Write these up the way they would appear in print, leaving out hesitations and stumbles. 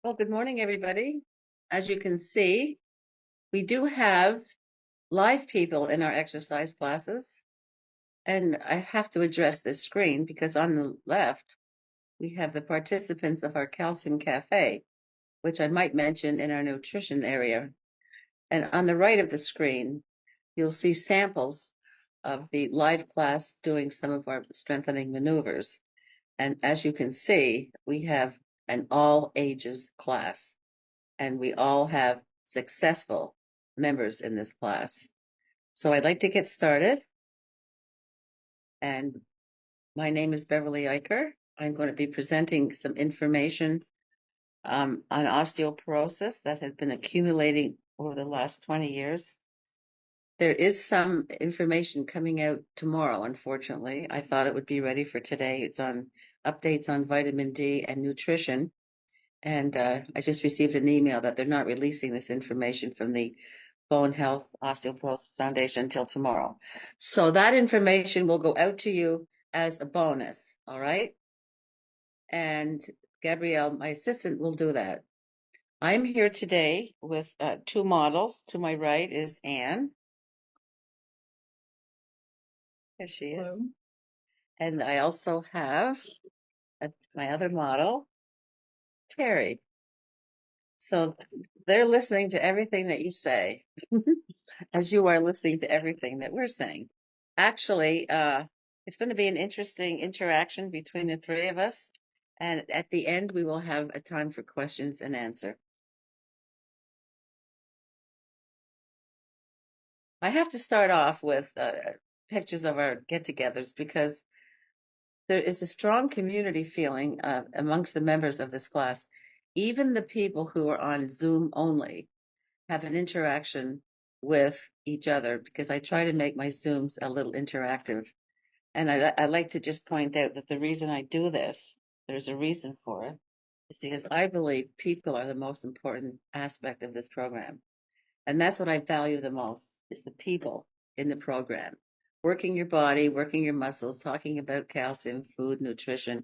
Well, good morning, everybody. As you can see, we do have live people in our exercise classes. And I have to address this screen because on the left, we have the participants of our Calcium Cafe, which I might mention in our nutrition area. And on the right of the screen, you'll see samples of the live class doing some of our strengthening maneuvers. And as you can see, we have an all ages class. And we all have successful members in this class. So I'd like to get started. And my name is Beverley Ikier. I'm going to be presenting some information on osteoporosis that has been accumulating over the last 20 years. There is some information coming out tomorrow, unfortunately. I thought it would be ready for today. It's on updates on vitamin D and nutrition. And I just received an email that they're not releasing this information from the Bone Health Osteoporosis Foundation until tomorrow. So that information will go out to you as a bonus, all right? And Gabrielle, my assistant, will do that. I'm here today with two models. To my right is Anne. There she is. Hello. And I also have my other model, Terry. So they're listening to everything that you say, as you are listening to everything that we're saying. Actually, it's going to be an interesting interaction between the three of us. And at the end, we will have a time for questions and answer. I have to start off with pictures of our get-togethers because there is a strong community feeling amongst the members of this class. Even the people who are on Zoom only have an interaction with each other because I try to make my Zooms a little interactive. And I like to just point out that the reason I do this, there's a reason for it, is because I believe people are the most important aspect of this program. And that's what I value the most, is the people in the program. Working your body, working your muscles, talking about calcium, food, nutrition,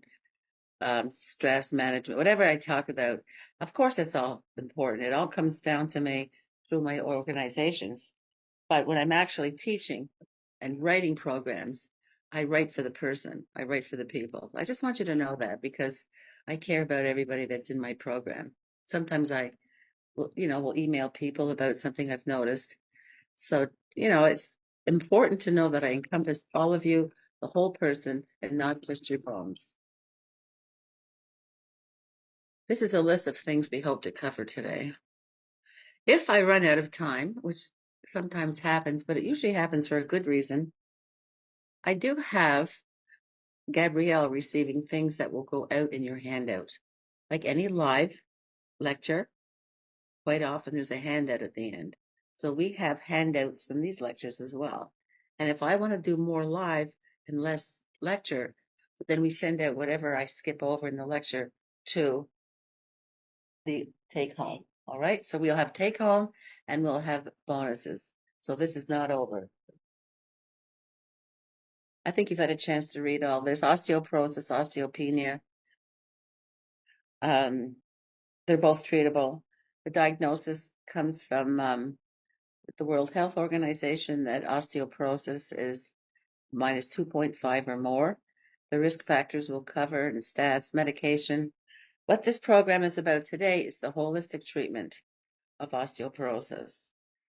stress management, whatever I talk about. Of course, it's all important. It all comes down to me through my organizations. But when I'm actually teaching and writing programs, I write for the person. I write for the people. I just want you to know that because I care about everybody that's in my program. Sometimes I will email people about something I've noticed. So, it's important to know that I encompass all of you, the whole person, and not just your bones. This is a list of things we hope to cover today. If I run out of time, which sometimes happens, but it usually happens for a good reason, I do have Gabrielle receiving things that will go out in your handout. Like any live lecture, quite often there's a handout at the end. So we have handouts from these lectures as well. And if I want to do more live and less lecture, then we send out whatever I skip over in the lecture to the take home. All right. So we'll have take home and we'll have bonuses. So this is not over. I think you've had a chance to read all this. Osteoporosis, osteopenia. They're both treatable. The diagnosis comes from the World Health Organization that osteoporosis is minus 2.5 or more. The risk factors will cover and stats, medication. What this program is about today is the holistic treatment of osteoporosis.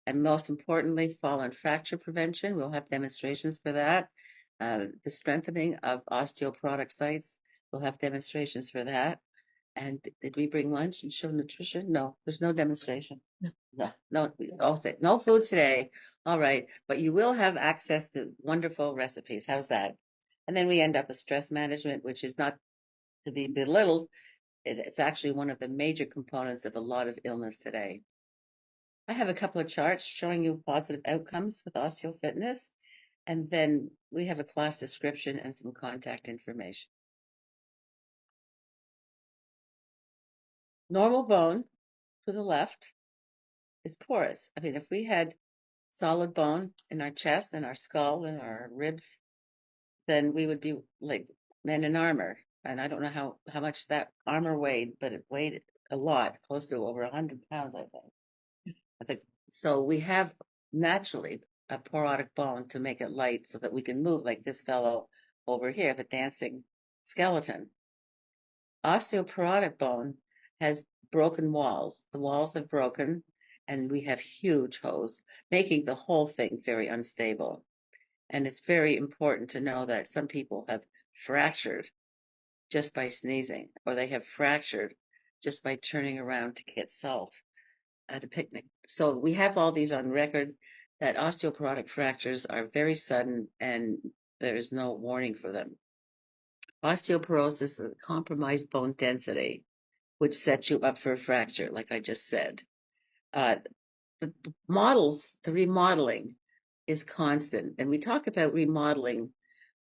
And most importantly, fall and fracture prevention. We'll have demonstrations for that. The strengthening of osteoporotic sites. We'll have demonstrations for that. And did we bring lunch and show nutrition? No, there's no demonstration. No, no food today. All right, but you will have access to wonderful recipes. How's that? And then we end up with stress management, which is not to be belittled. It's actually one of the major components of a lot of illness today. I have a couple of charts showing you positive outcomes with osteofitness, and then we have a class description and some contact information. Normal bone to the left is porous. I mean, if we had solid bone in our chest and our skull and our ribs, then we would be like men in armor. And I don't know how much that armor weighed, but it weighed a lot, close to over 100 pounds, I think. I think so. We have naturally a porotic bone to make it light so that we can move like this fellow over here, the dancing skeleton. Osteoporotic bone has broken walls. The walls have broken, and we have huge holes, making the whole thing very unstable. And it's very important to know that some people have fractured just by sneezing, or they have fractured just by turning around to get salt at a picnic. So we have all these on record that osteoporotic fractures are very sudden and there is no warning for them. Osteoporosis is a compromised bone density, which sets you up for a fracture, like I just said. Uh, the the remodeling is constant. And we talk about remodeling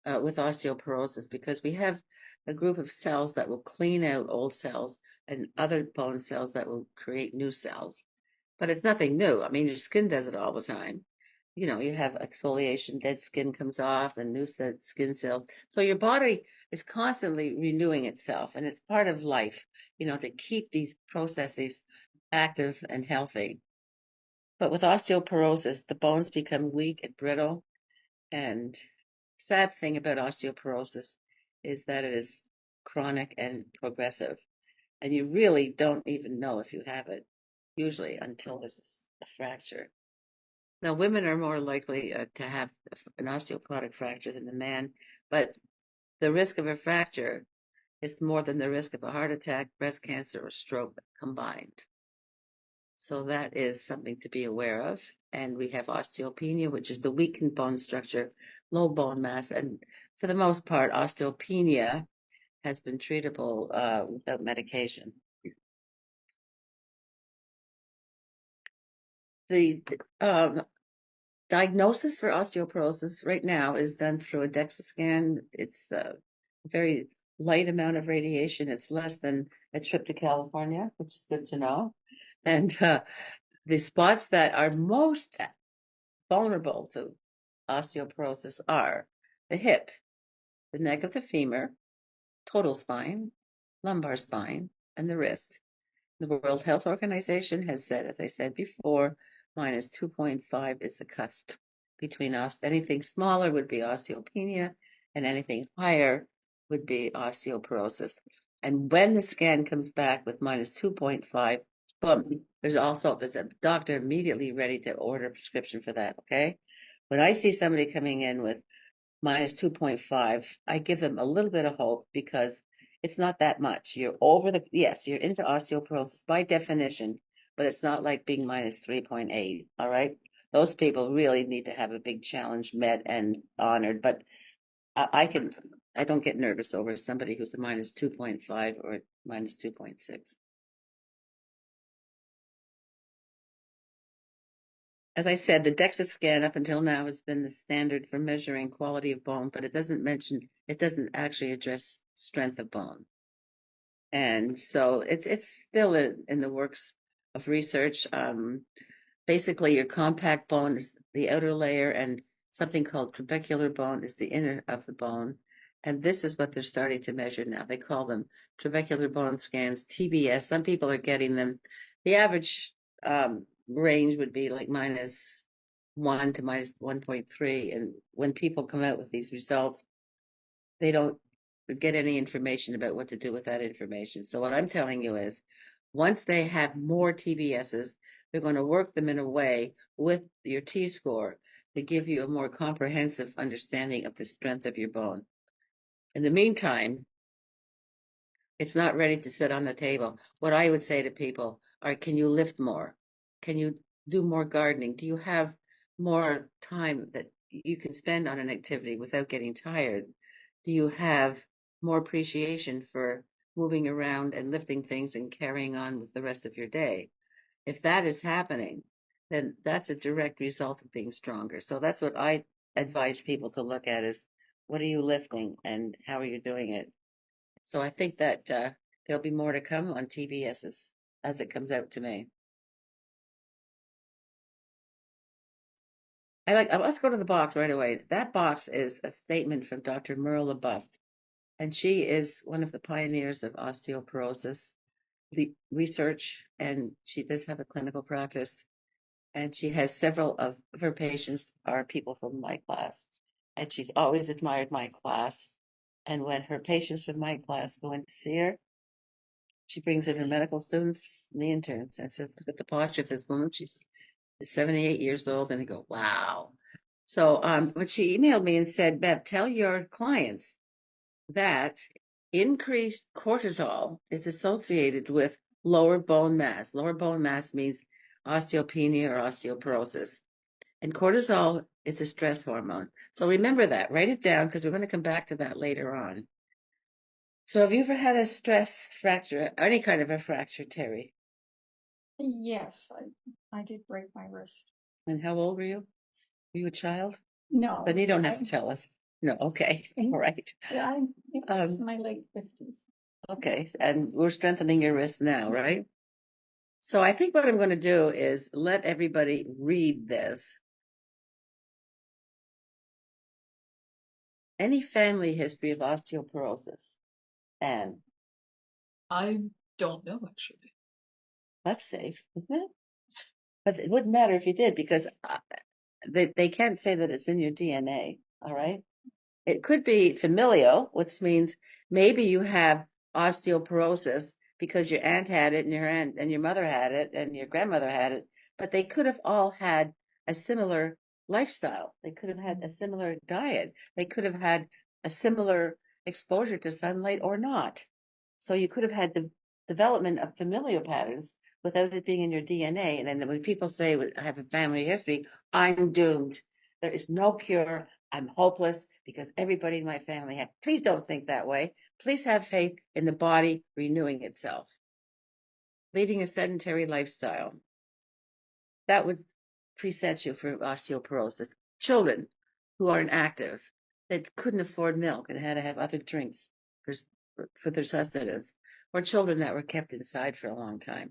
with osteoporosis because we have a group of cells that will clean out old cells and other bone cells that will create new cells. But it's nothing new. I mean, your skin does it all the time. You have exfoliation, dead skin comes off, and new skin cells. So your body is constantly renewing itself, and it's part of life, to keep these processes active and healthy. But with osteoporosis, the bones become weak and brittle. And sad thing about osteoporosis is that it is chronic and progressive, and you really don't even know if you have it, usually until there's a fracture. Now, women are more likely to have an osteoporotic fracture than the man, but the risk of a fracture is more than the risk of a heart attack, breast cancer, or stroke combined. So that is something to be aware of. And we have osteopenia, which is the weakened bone structure, low bone mass. And for the most part, osteopenia has been treatable without medication. The diagnosis for osteoporosis right now is done through a DEXA scan. It's a very light amount of radiation. It's less than a trip to California, which is good to know. And the spots that are most vulnerable to osteoporosis are the hip, the neck of the femur, total spine, lumbar spine, and the wrist. The World Health Organization has said, as I said before, minus 2.5 is the cusp between us. Anything smaller would be osteopenia, and anything higher would be osteoporosis. And when the scan comes back with minus 2.5, boom, there's a doctor immediately ready to order a prescription for that. Okay. When I see somebody coming in with minus 2.5, I give them a little bit of hope because it's not that much. Yes, you're into osteoporosis by definition, but it's not like being minus 3.8. All right. Those people really need to have a big challenge met and honored. But I don't get nervous over somebody who's a minus 2.5 or minus 2.6. As I said, the DEXA scan up until now has been the standard for measuring quality of bone, but it doesn't actually address strength of bone. And so it's still in the works of research. Basically, your compact bone is the outer layer, and something called trabecular bone is the inner of the bone. And this is what they're starting to measure now. They call them trabecular bone scans, TBS. Some people are getting them. The average range would be like minus 1 to minus 1.3. And when people come out with these results, they don't get any information about what to do with that information. So what I'm telling you is once they have more TBSs, they're going to work them in a way with your T-score to give you a more comprehensive understanding of the strength of your bone. In the meantime, it's not ready to sit on the table. What I would say to people are, can you lift more? Can you do more gardening? Do you have more time that you can spend on an activity without getting tired? Do you have more appreciation for moving around and lifting things and carrying on with the rest of your day? If that is happening, then that's a direct result of being stronger. So that's what I advise people to look at is what are you lifting and how are you doing it? So I think that there'll be more to come on TBSs as it comes out to me. Let's go to the box right away. That box is a statement from Dr. Merle LaBeouf. and she is one of the pioneers of osteoporosis, the research, and she does have a clinical practice. And she has several of her patients are people from my class, and she's always admired my class. And when her patients from my class go in to see her, she brings in her medical students and the interns and says, "Look at the posture of this woman. She's 78 years old." And they go, "Wow." So, but she emailed me and said, "Bev, tell your clients that increased cortisol is associated with lower bone mass. Lower bone mass means osteopenia or osteoporosis. And cortisol is a stress hormone. So remember that, write it down because we're going to come back to that later on. So have you ever had a stress fracture, any kind of a fracture, Terry? Yes, I did break my wrist. And how old were you? Were you a child? No. But you don't have to tell us. No, okay. All right. It's my late 50s. Okay. And we're strengthening your wrist now, right? So I think what I'm going to do is let everybody read this. Any family history of osteoporosis? And I don't know, actually. that's safe, isn't it? But it wouldn't matter if you did because they can't say that it's in your DNA. All right. It could be familial, which means maybe you have osteoporosis because your aunt had it and your aunt and your mother had it and your grandmother had it, but they could have all had a similar lifestyle. They could have had a similar diet. They could have had a similar exposure to sunlight or not. So you could have had the development of familial patterns without it being in your DNA. And then when people say I have a family history, I'm doomed. There is no cure. I'm hopeless because everybody in my family had. Please don't think that way. Please have faith in the body renewing itself. Leading a sedentary lifestyle. That would preset you for osteoporosis. Children who aren't active, that couldn't afford milk and had to have other drinks for their sustenance, or children that were kept inside for a long time.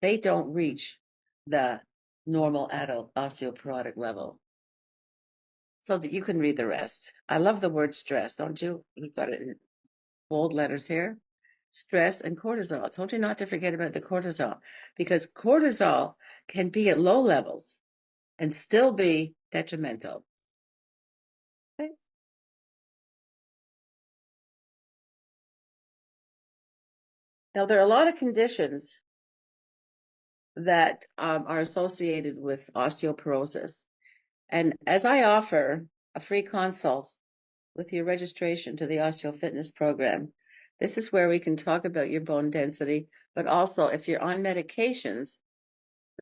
They don't reach the normal adult osteoporotic level. So that you can read the rest. I love the word stress, don't you? We've got it in bold letters here. Stress and cortisol. I told you not to forget about the cortisol because cortisol can be at low levels and still be detrimental. Okay. Now, there are a lot of conditions that are associated with osteoporosis. And as I offer a free consult with your registration to the OsteoFitness program, this is where we can talk about your bone density, but also if you're on medications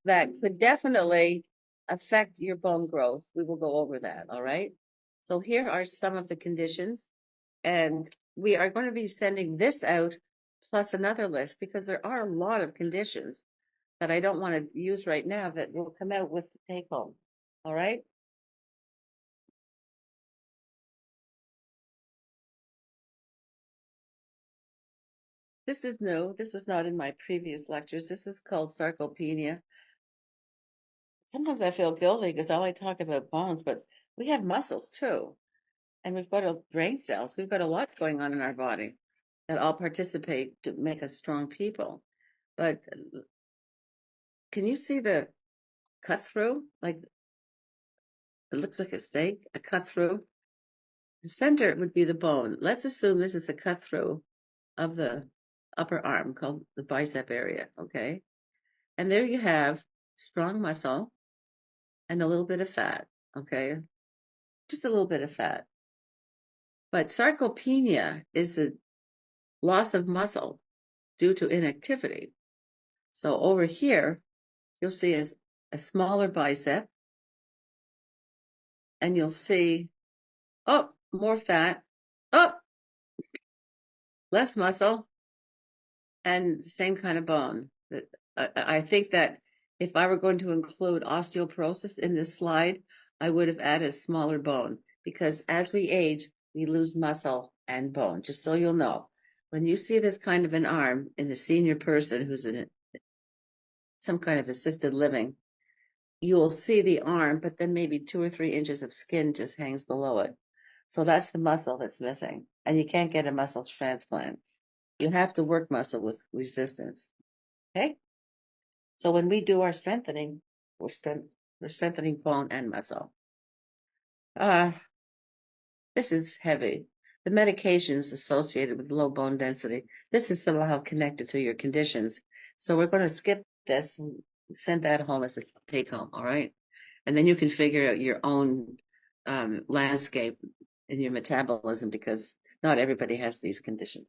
that could definitely affect your bone growth, we will go over that. All right. So here are some of the conditions, and we are going to be sending this out plus another list because there are a lot of conditions that I don't want to use right now that will come out with the take home. All right. This is new. This was not in my previous lectures. This is called sarcopenia. Sometimes I feel guilty because all I talk about bones, but we have muscles too. And we've got brain cells. We've got a lot going on in our body that all participate to make us strong people. But can you see the cut through? Like it looks like a steak, a cut through. The center would be the bone. Let's assume this is a cut through of the upper arm called the bicep area. Okay. And there you have strong muscle and a little bit of fat. Okay. Just a little bit of fat. But sarcopenia is a loss of muscle due to inactivity. So over here, you'll see a smaller bicep, and you'll see, oh, more fat, oh, less muscle, and the same kind of bone. I think that if I were going to include osteoporosis in this slide, I would have added a smaller bone because as we age, we lose muscle and bone, just so you'll know. When you see this kind of an arm in a senior person who's in some kind of assisted living, you will see the arm, but then maybe 2 or 3 inches of skin just hangs below it. So that's the muscle that's missing. And you can't get a muscle transplant. You have to work muscle with resistance. Okay. So when we do our strengthening, we're strengthening bone and muscle. Uh, this is heavy. The medications associated with low bone density, this is somehow connected to your conditions. So we're going to skip this and send that home as a take home, all right? And then you can figure out your own landscape in your metabolism because not everybody has these conditions.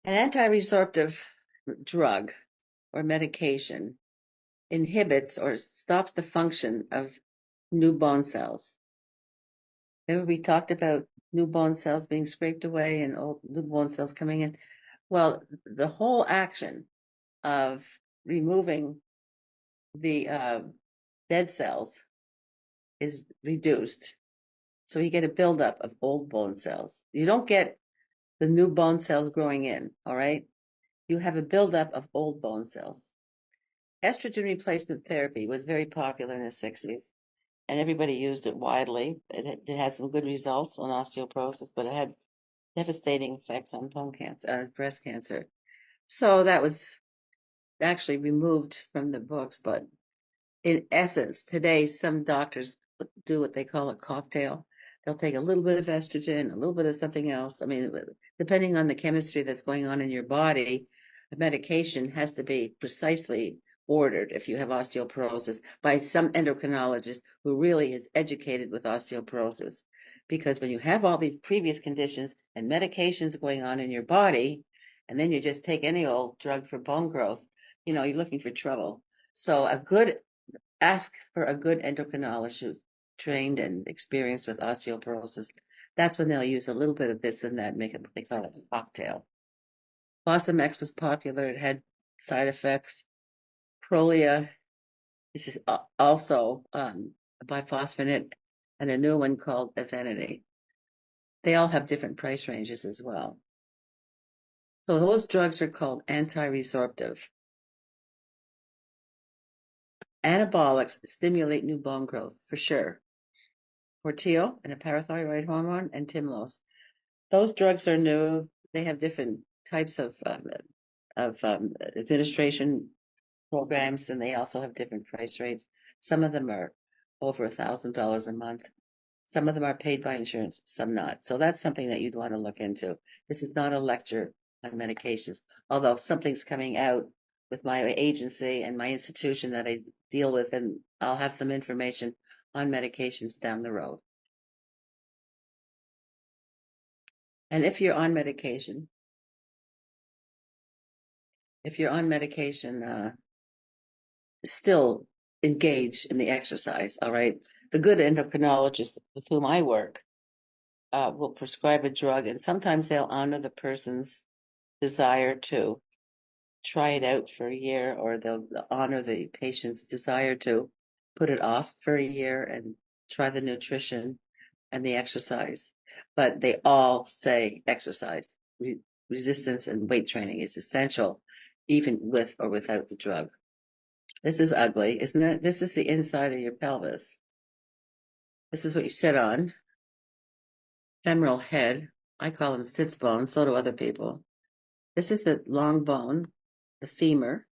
An anti-resorptive drug or medication inhibits or stops the function of new bone cells. Remember we talked about new bone cells being scraped away and old new bone cells coming in. Well, the whole action of removing the dead cells is reduced. So you get a buildup of old bone cells. You don't get the new bone cells growing in, all right? You have a buildup of old bone cells. Estrogen replacement therapy was very popular in the 60s, and everybody used it widely. It had some good results on osteoporosis, but it had devastating effects on bone cancer, breast cancer. So that was actually removed from the books. But in essence, today, some doctors do what they call a cocktail. They'll take a little bit of estrogen, a little bit of something else. I mean, depending on the chemistry that's going on in your body, a medication has to be precisely ordered if you have osteoporosis by some endocrinologist who really is educated with osteoporosis. Because when you have all these previous conditions and medications going on in your body, and then you just take any old drug for bone growth, you're looking for trouble. So ask for a good endocrinologist trained and experienced with osteoporosis. That's when they'll use a little bit of this and that, make it what they call it a cocktail. Fosamax was popular. It had side effects. Prolia, this is also a biphosphonate, and a new one called Evenity. They all have different price ranges as well. So those drugs are called anti-resorptive. Anabolics stimulate new bone growth for sure. Forteo and a parathyroid hormone and Timlos. Those drugs are new. They have different types of administration programs, and they also have different price rates. Some of them are over $1,000 a month. Some of them are paid by insurance, some not. So that's something that you'd want to look into. This is not a lecture on medications, although something's coming out with my agency and my institution that I deal with, and I'll have some information on medications down the road. And if you're on medication, still engage in the exercise, all right? The good endocrinologist with whom I work will prescribe a drug, and sometimes they'll honor the person's desire to try it out for a year, or they'll honor the patient's desire to put it off for a year and try the nutrition and the exercise. But they all say exercise, resistance and weight training is essential, even with or without the drug. This is ugly, isn't it? This is the inside of your pelvis. This is what you sit on. Femoral head. I call them sits bones. So do other people. This is the long bone, the femur,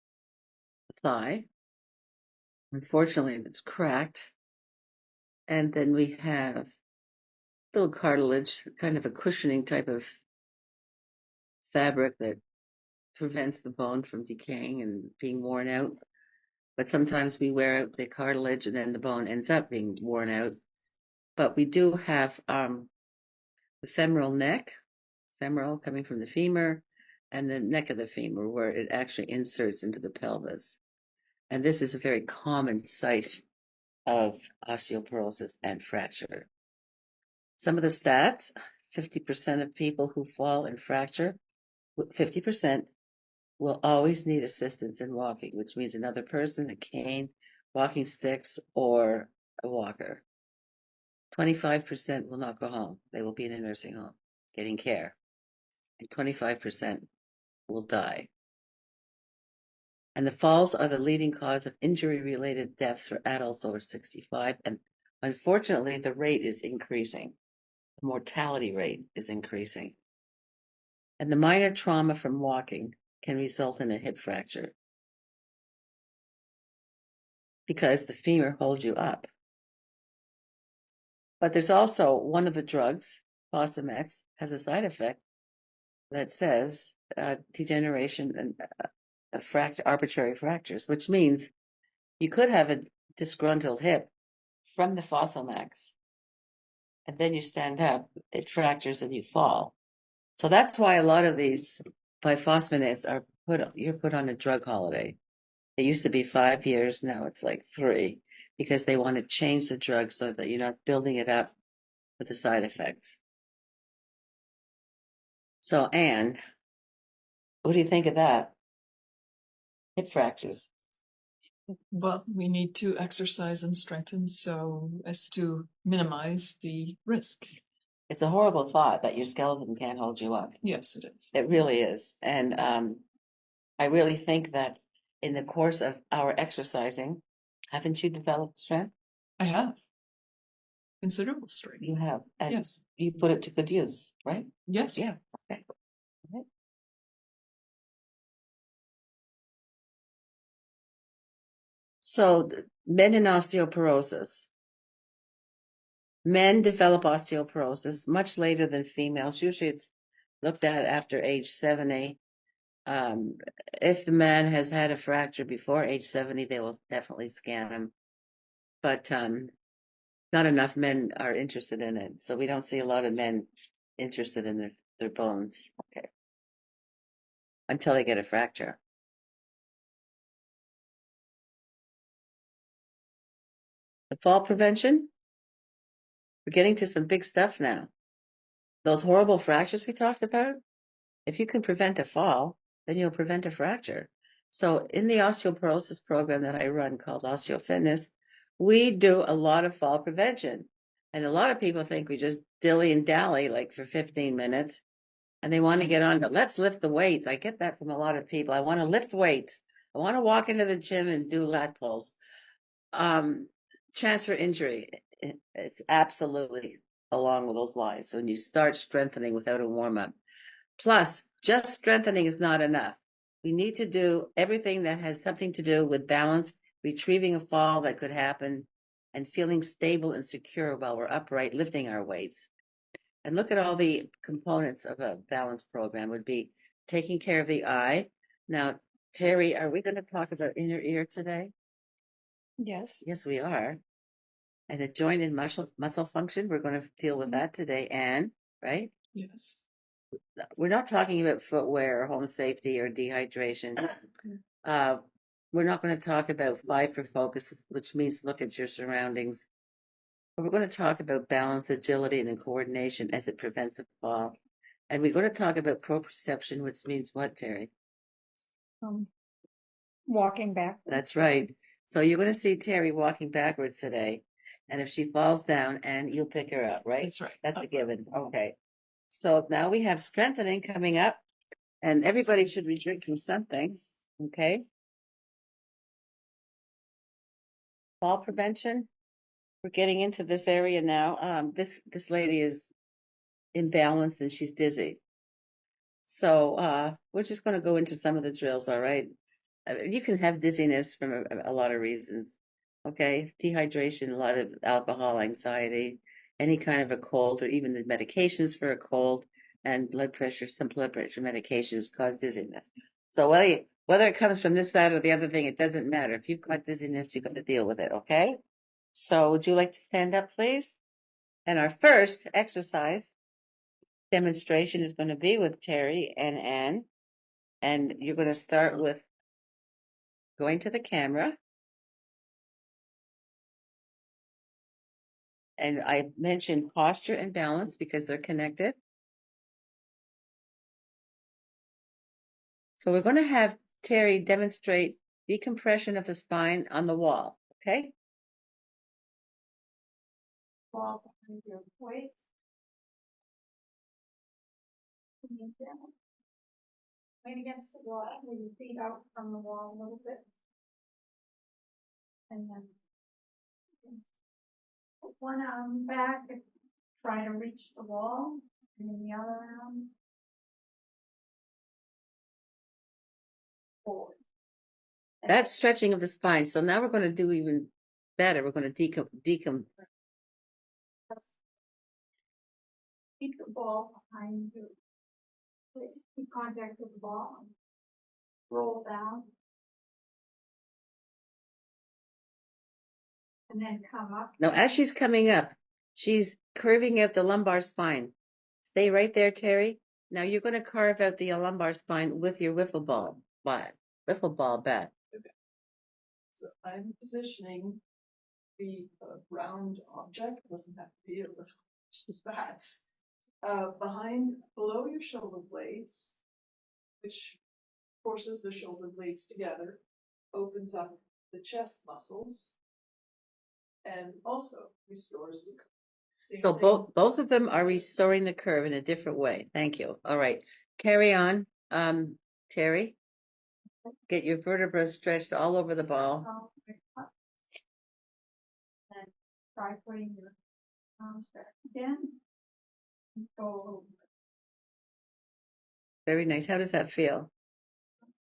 the thigh. Unfortunately, it's cracked. And then we have little cartilage, kind of a cushioning type of fabric that prevents the bone from decaying and being worn out. But sometimes we wear out the cartilage and then the bone ends up being worn out. But we do have the femoral neck, femoral coming from the femur, and the neck of the femur where it actually inserts into the pelvis. And this is a very common site of osteoporosis and fracture. Some of the stats, 50% of people who fall and fracture, 50% will always need assistance in walking, which means another person, a cane, walking sticks, or a walker. 25% will not go home. They will be in a nursing home getting care. And 25% will die. And the falls are the leading cause of injury-related deaths for adults over 65. And unfortunately, the rate is increasing. mortality rate is increasing. And the minor trauma from walking can result in a hip fracture because the femur holds you up. But there's also one of the drugs, Fosamax, has a side effect that says degeneration and arbitrary fractures, which means you could have a disgruntled hip from the Fosamax, and then you stand up, it fractures and you fall. So that's why a lot of these bisphosphonates are you're put on a drug holiday. It used to be 5 years, now it's like 3, because they want to change the drug so that you're not building it up with the side effects. So, Anne, what do you think of that? Hip fractures. Well, we need to exercise and strengthen so as to minimize the risk. It's a horrible thought that your skeleton can't hold you up. Yes, it is. It really is. And I really think that in the course of our exercising, haven't you developed strength? I have considerable strength. You have. And yes. You put it to good use, right? Yes. Yeah. Okay. Right. So men in osteoporosis. Men develop osteoporosis much later than females. Usually it's looked at after age 70. If the man has had a fracture before age 70, they will definitely scan him. But not enough men are interested in it. So we don't see a lot of men interested in their bones. Okay. Until they get a fracture. The fall prevention, we're getting to some big stuff now. Those horrible fractures we talked about, if you can prevent a fall, then you'll prevent a fracture. So in the osteoporosis program that I run called OsteoFitness, we do a lot of fall prevention. And a lot of people think we just dilly and dally like for 15 minutes and they want to get on, but let's lift the weights. I get that from a lot of people. I want to lift weights. I want to walk into the gym and do lat pulls. Transfer injury, it's absolutely along with those lines when you start strengthening without a warm-up. Plus, just strengthening is not enough. We need to do everything that has something to do with balance, retrieving a fall that could happen, and feeling stable and secure while we're upright, lifting our weights. And look at all the components of a balance program would be taking care of the eye. Now, Terry, are we going to talk about inner ear today? Yes. Yes, we are. And the joint and muscle function, we're going to deal with that today, Anne, right? Yes. We're not talking about footwear or home safety or dehydration. We're not going to talk about 5 for focus, which means look at your surroundings. But we're going to talk about balance, agility, and coordination as it prevents a fall. And we're going to talk about proprioception, which means what, Terry? Walking back. That's right. So you're going to see Terry walking backwards today. And if she falls down, and you'll pick her up, right? That's right. That's a given. Okay. So now we have strengthening coming up, and everybody should be drinking something. Okay. Fall prevention. We're getting into this area now. This lady is imbalanced and she's dizzy. So we're just going to go into some of the drills. All right. You can have dizziness from a lot of reasons. Okay. Dehydration, a lot of alcohol, anxiety, any kind of a cold, or even the medications for a cold and blood pressure, some blood pressure medications cause dizziness. So whether it comes from this side or the other thing, it doesn't matter. If you've got dizziness, you've got to deal with it. Okay. So would you like to stand up, please? And our first exercise demonstration is going to be with Terry and Anne. And you're going to start with going to the camera. And I mentioned posture and balance because they're connected. So we're going to have Terry demonstrate decompression of the spine on the wall. Okay. Wall behind your weight. Right against the wall, with your feet out from the wall a little bit. And then put one arm back try to reach the wall, and then the other arm forward. That's stretching of the spine. So now we're going to do even better. We're going to decom. Keep the ball behind you. Keep contact with the ball. Roll down. And then come up. Now, as she's coming up, she's curving out the lumbar spine. Stay right there, Terry. Now you're going to carve out the lumbar spine with your wiffle ball bat. Wiffle ball bat. Okay. So I'm positioning the round object, doesn't have to be a little bat, below your shoulder blades, which forces the shoulder blades together, opens up the chest muscles, and also restores the curve. So both of them are restoring the curve in a different way. Thank you. All right. Carry on. Terry, get your vertebrae stretched all over the ball. And try putting your arms back again. Go. Very nice. How does that feel?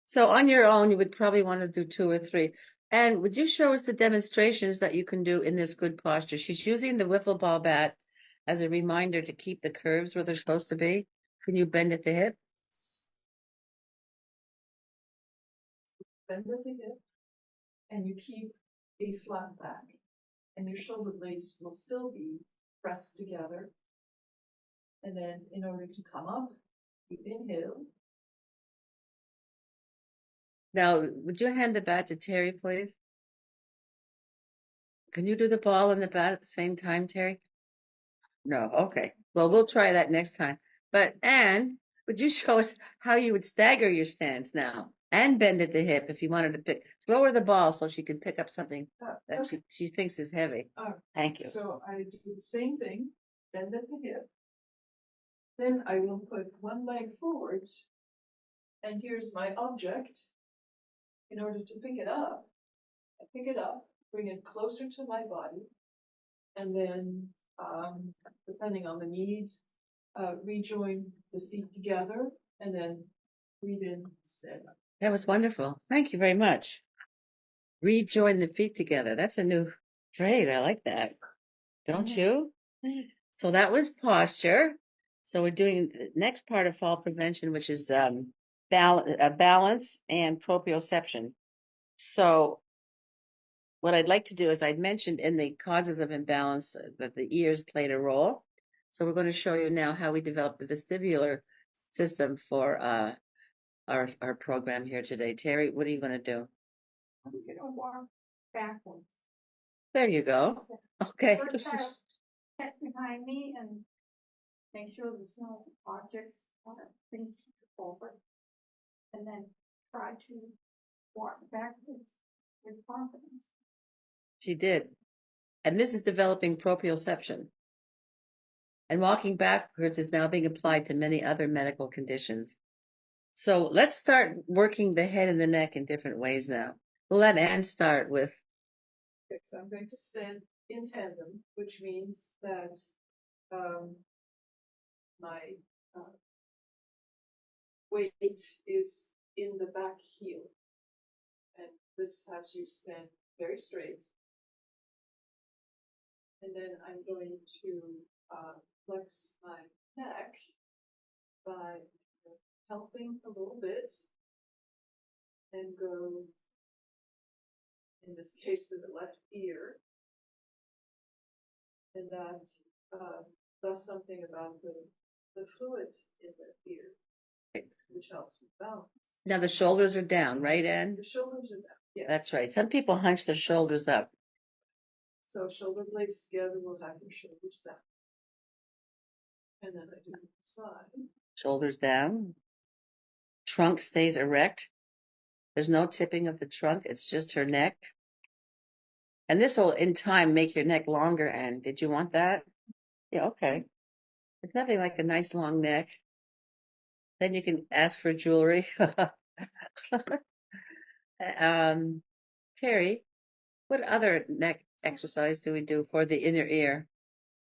So on your own, you would probably want to do 2 or 3. And would you show us the demonstrations that you can do in this good posture? She's using the wiffle ball bat as a reminder to keep the curves where they're supposed to be. Can you bend at the hip? Bend at the hip, and you keep a flat back, and your shoulder blades will still be pressed together. And then in order to come up, you inhale. Now, would you hand the bat to Terry, please? Can you do the ball and the bat at the same time, Terry? No, okay. Well, we'll try that next time. But Anne, would you show us how you would stagger your stance now and bend at the hip if you wanted to throw her the ball so she can pick up something that Okay. she thinks is heavy. Thank you. So I do the same thing, bend at the hip. Then I will put one leg forward, and here's my object. In order to pick it up, I pick it up, bring it closer to my body, and then, depending on the need, rejoin the feet together, and then breathe in, stand up. That was wonderful. Thank you very much. Rejoin the feet together. That's a new phrase. I like that. Don't you? So that was posture. So we're doing the next part of fall prevention, which is balance and proprioception. So what I'd like to do is I'd mentioned in the causes of imbalance that the ears played a role. So we're going to show you now how we develop the vestibular system for our program here today. Terry, what are you going to do? I'm gonna walk backwards. There you go. Okay. First, head behind me and make sure there's no objects or things to forward. And then try to walk backwards with confidence. She did. And this is developing proprioception. And walking backwards is now being applied to many other medical conditions. So let's start working the head and the neck in different ways now. We'll let Anne start with. Okay, so I'm going to stand in tandem, which means that my weight is in the back heel. And this has you stand very straight. And then I'm going to flex my neck by helping a little bit and go, in this case, to the left ear. And that does something about the fluid in the ear, which helps with balance. Now the shoulders are down, right, Anne? The shoulders are down, yes. That's right. Some people hunch their shoulders up. So shoulder blades together will have your shoulders down. And then I do the side. Shoulders down. Trunk stays erect. There's no tipping of the trunk. It's just her neck. And this will, in time, make your neck longer, Anne. Did you want that? Yeah, okay. There's nothing like a nice long neck. Then you can ask for jewelry. Terry, what other neck exercise do we do for the inner ear?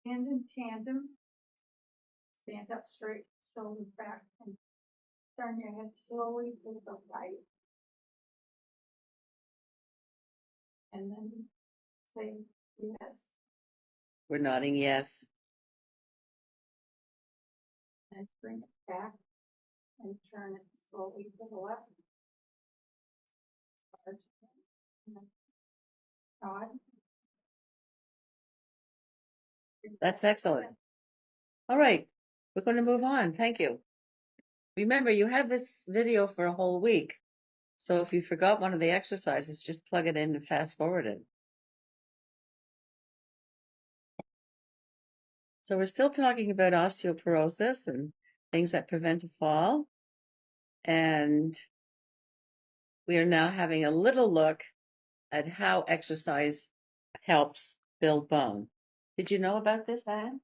And in tandem, stand up straight, shoulders back, and turn your head slowly to the right. And then say yes, We're nodding yes. and bring it back and turn it slowly to the left. And then nod. That's excellent. All right, we're going to move on. Thank you. Remember, you have this video for a whole week. So if you forgot one of the exercises, just plug it in and fast forward it. So we're still talking about osteoporosis and things that prevent a fall. And we are now having a little look at how exercise helps build bone. Did you know about this, Anne?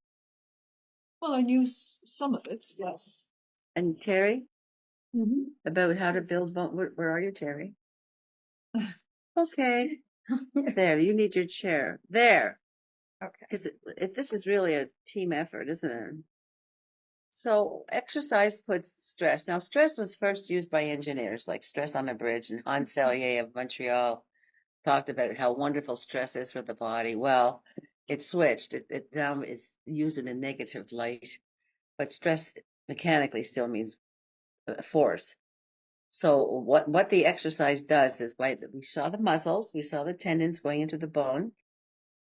Well, I knew some of it, yes. And Terry, Mm-hmm. about how to build bone? Where are you, Terry? Okay. There, you need your chair. There. Okay. Because this is really a team effort, isn't it? So exercise puts stress. Now, stress was first used by engineers, like stress on a bridge, and Hans Selye of Montreal talked about how wonderful stress is for the body. Well, it switched. It now is used in a negative light, but stress mechanically still means force. So what the exercise does is we saw the muscles, we saw the tendons going into the bone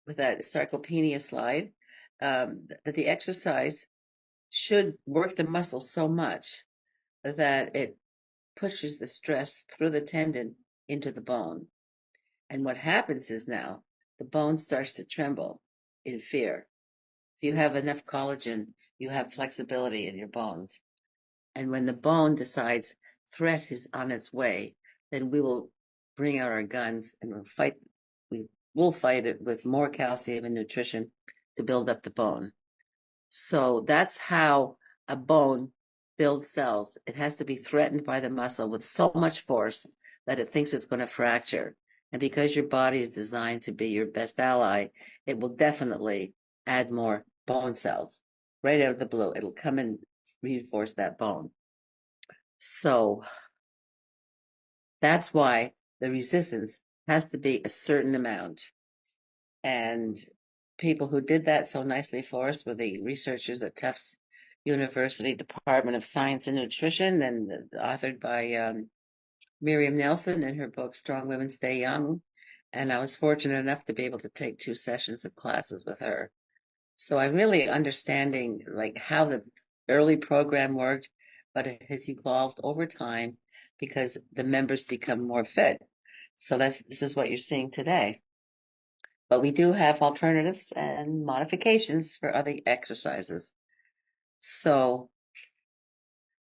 with that sarcopenia slide, that the exercise should work the muscle so much that it pushes the stress through the tendon into the bone. And what happens is now the bone starts to tremble in fear. If you have enough collagen, you have flexibility in your bones. And when the bone decides threat is on its way, then we will bring out our guns and we'll fight. We will fight it with more calcium and nutrition to build up the bone. So that's how a bone builds cells. It has to be threatened by the muscle with so much force that it thinks it's going to fracture. And because your body is designed to be your best ally, it will definitely add more bone cells right out of the blue. It'll come and reinforce that bone. So that's why the resistance has to be a certain amount. And people who did that so nicely for us were the researchers at Tufts University Department of Science and Nutrition, and authored by Miriam Nelson in her book Strong Women Stay Young. And I was fortunate enough to be able to take 2 sessions of classes with her. So I'm really understanding like how the early program worked, but it has evolved over time because the members become more fit. So this is what you're seeing today. But we do have alternatives and modifications for other exercises. So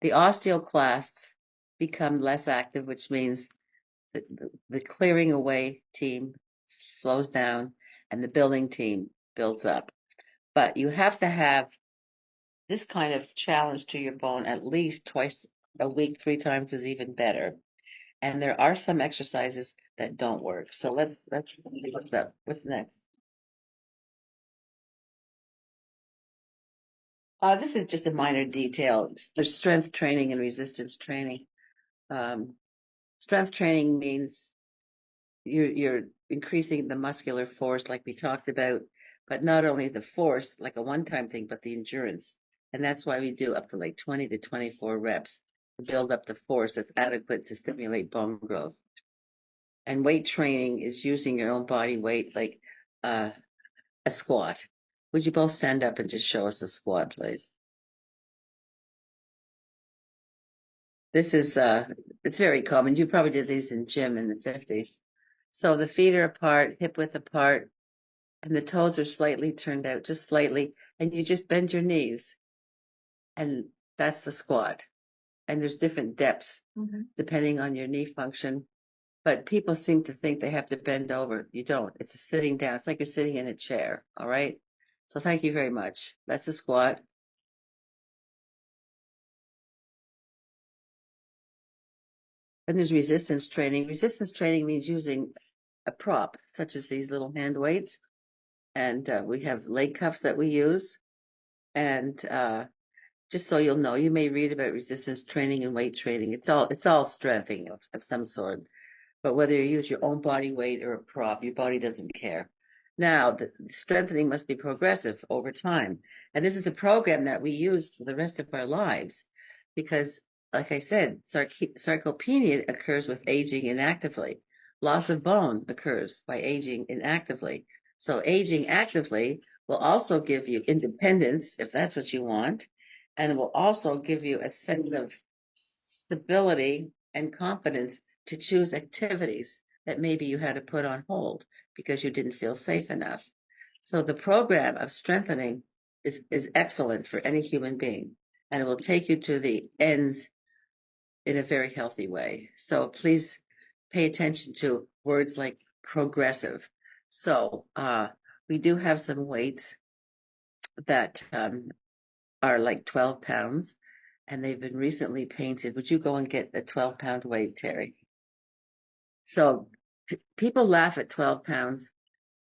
the osteoclasts become less active, which means the clearing away team slows down and the building team builds up. But you have to have this kind of challenge to your bone at least twice a week, 3 times is even better. And there are some exercises that don't work. So let's see what's up. What's next? This is just a minor detail. There's strength training and resistance training. Strength training means you're increasing the muscular force like we talked about, but not only the force, like a one-time thing, but the endurance. And that's why we do up to like 20 to 24 reps to build up the force that's adequate to stimulate bone growth. And weight training is using your own body weight, like a squat. Would you both stand up and just show us a squat, please? This is it's very common. You probably did these in gym in the 50s. So the feet are apart, hip width apart, and the toes are slightly turned out, just slightly, and you just bend your knees. And that's the squat. And there's different depths depending on your knee function. But people seem to think they have to bend over. You don't. It's a sitting down. It's like you're sitting in a chair. All right. So thank you very much. That's a squat. And there's resistance training. Resistance training means using a prop, such as these little hand weights. And we have leg cuffs that we use. And just so you'll know, you may read about resistance training and weight training. It's all strengthening of some sort. But whether you use your own body weight or a prop, your body doesn't care. Now, the strengthening must be progressive over time. And this is a program that we use for the rest of our lives because, like I said, sarcopenia occurs with aging inactively. Loss of bone occurs by aging inactively. So, aging actively will also give you independence, if that's what you want, and will also give you a sense of stability and confidence to choose activities that maybe you had to put on hold because you didn't feel safe enough. So the program of strengthening is excellent for any human being, and it will take you to the ends in a very healthy way. So please pay attention to words like progressive. So we do have some weights that are like 12 pounds, and they've been recently painted. Would you go and get a 12-pound weight, Terry? So people laugh at 12 pounds.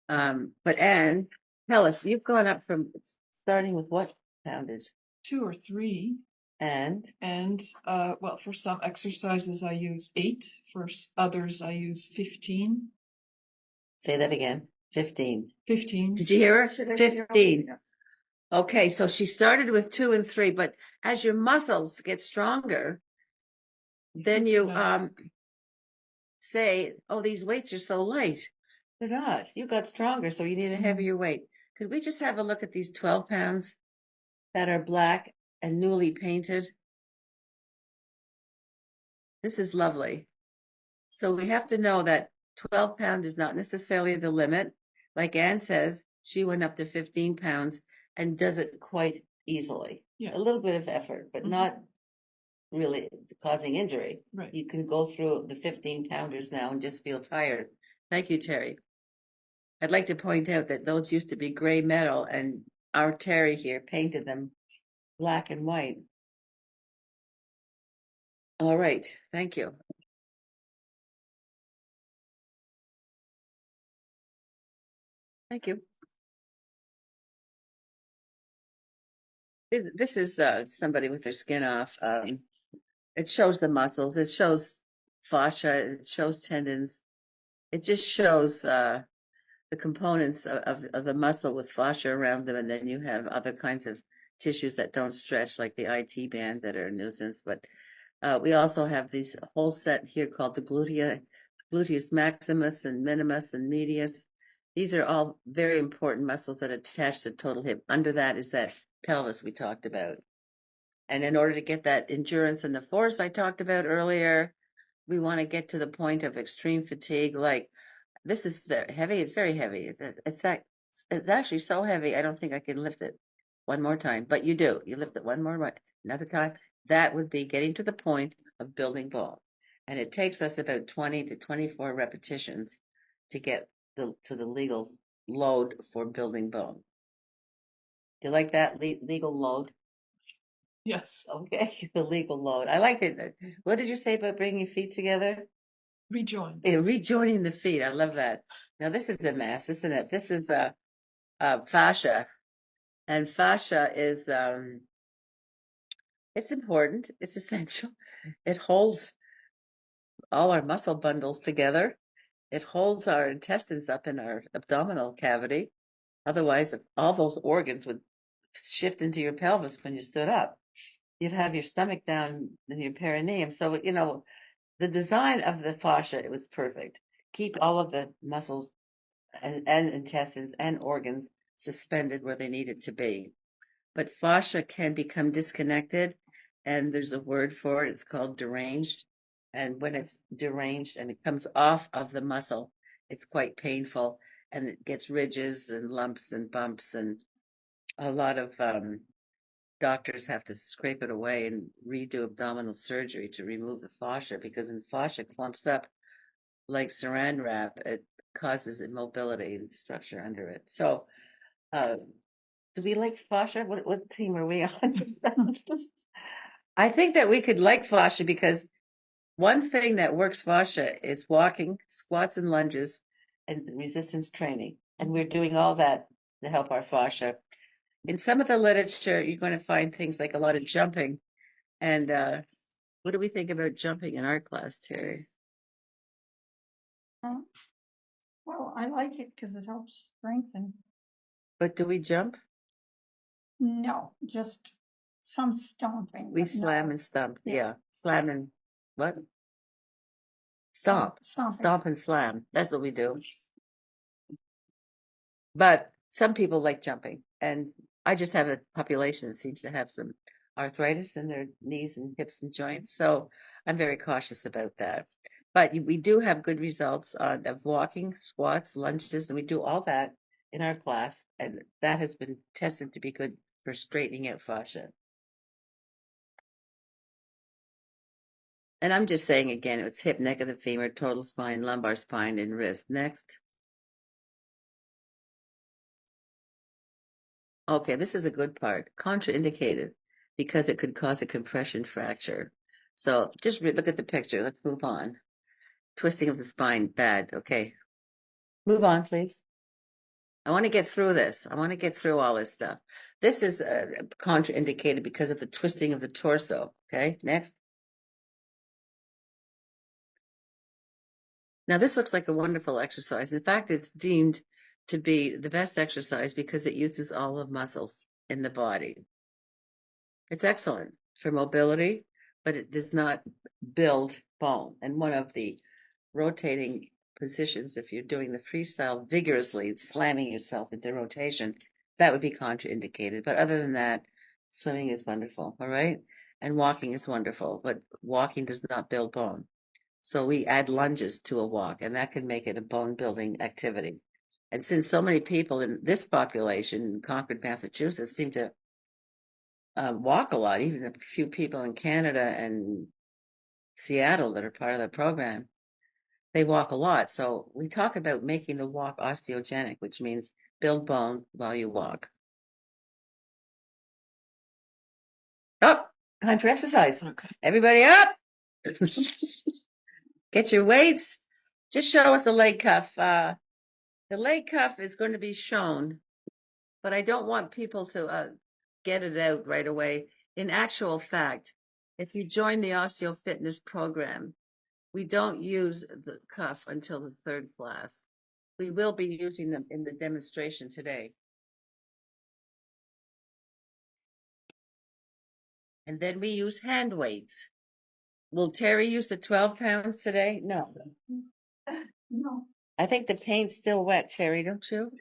But Anne, tell us, you've gone up from starting with what poundage? 2 or 3. And Well, for some exercises I use 8. For others I use 15. say that again. 15. 15. Did you hear her? 15. Okay, so she started with 2 and 3, but as your muscles get stronger, then you Nice. say, oh, these weights are so light. They're not. You got stronger, so you need a heavier weight. Could we just have a look at these 12 pounds that are black and newly painted? This is lovely. So we have to know that 12 pound is not necessarily the limit. Like Anne says, she went up to 15 pounds and does it quite easily. Yeah. A little bit of effort, but not really causing injury. Right. You can go through the 15 pounders now and just feel tired. Thank you, Terry. I'd like to point out that those used to be gray metal, and our Terry here painted them black and white. All right, thank you. Thank you. This is somebody with their skin off. It shows the muscles. It shows fascia. It shows tendons. It just shows the components of the muscle with fascia around them, and then you have other kinds of tissues that don't stretch, like the IT band, that are a nuisance. But we also have these whole set here called the gluteus maximus and minimus and medius. These are all very important muscles that attach to total hip. Under that is that pelvis we talked about. And in order to get that endurance and the force I talked about earlier, we want to get to the point of extreme fatigue. Like, this is very heavy. It's very heavy. It's actually so heavy, I don't think I can lift it one more time. But you do. You lift it one more, another time. That would be getting to the point of building bone. And it takes us about 20 to 24 repetitions to get to the legal load for building bone. Do you like that legal load? Yes. Okay, the legal load. I like it. What did you say about bringing your feet together? Rejoin. Yeah, rejoining the feet. I love that. Now this is a mess, isn't it? This is fascia, and fascia is it's important. It's essential. It holds all our muscle bundles together. It holds our intestines up in our abdominal cavity. Otherwise, if all those organs would shift into your pelvis when you stood up, you'd have your stomach down in your perineum. So, you know, the design of the fascia, it was perfect. Keep all of the muscles and intestines and organs suspended where they needed to be. But fascia can become disconnected, and there's a word for it. It's called deranged. And when it's deranged and it comes off of the muscle, it's quite painful, and it gets ridges and lumps and bumps, and a lot of doctors have to scrape it away and redo abdominal surgery to remove the fascia, because when fascia clumps up like saran wrap, it causes immobility in the structure under it. So, do we like fascia? What team are we on? I think that we could like fascia because one thing that works fascia is walking, squats and lunges, and resistance training. And we're doing all that to help our fascia. In some of the literature, you're going to find things like a lot of jumping. And what do we think about jumping in art class, Terry? Well, I like it because it helps strengthen. But do we jump? No, just some stomping. We but slam no. and stump. Yeah. Yeah. Slam and what? Stomp. Stomping. Stomp and slam. That's what we do. But some people like jumping. And I just have a population that seems to have some arthritis in their knees and hips and joints. So I'm very cautious about that. But we do have good results of walking, squats, lunges, and we do all that in our class. And that has been tested to be good for straightening out fascia. And I'm just saying again, it's hip, neck of the femur, total spine, lumbar spine, and wrist. Next. Okay, this is a good part. Contraindicated because it could cause a compression fracture. So just look at the picture. Let's move on. Twisting of the spine, bad. Okay. Move on, please. I want to get through this. I want to get through all this stuff. This is contraindicated because of the twisting of the torso. Okay, next. Now, this looks like a wonderful exercise. In fact, it's deemed to be the best exercise because it uses all the muscles in the body. It's excellent for mobility, but it does not build bone. And one of the rotating positions, if you're doing the freestyle vigorously, slamming yourself into rotation, that would be contraindicated. But other than that, swimming is wonderful, all right? And walking is wonderful, but walking does not build bone. So we add lunges to a walk, and that can make it a bone building activity. And since so many people in this population in Concord, Massachusetts, seem to walk a lot, even a few people in Canada and Seattle that are part of the program, they walk a lot. So we talk about making the walk osteogenic, which means build bone while you walk. Up, time for exercise. Okay. Everybody up. Get your weights. Just show us a leg cuff. The leg cuff is going to be shown, but I don't want people to get it out right away. In actual fact, if you join the Osteo Fitness program, we don't use the cuff until the third class. We will be using them in the demonstration today. And then we use hand weights. Will Terry use the 12 pounds today? No. No. I think the paint's still wet, Terry, don't you?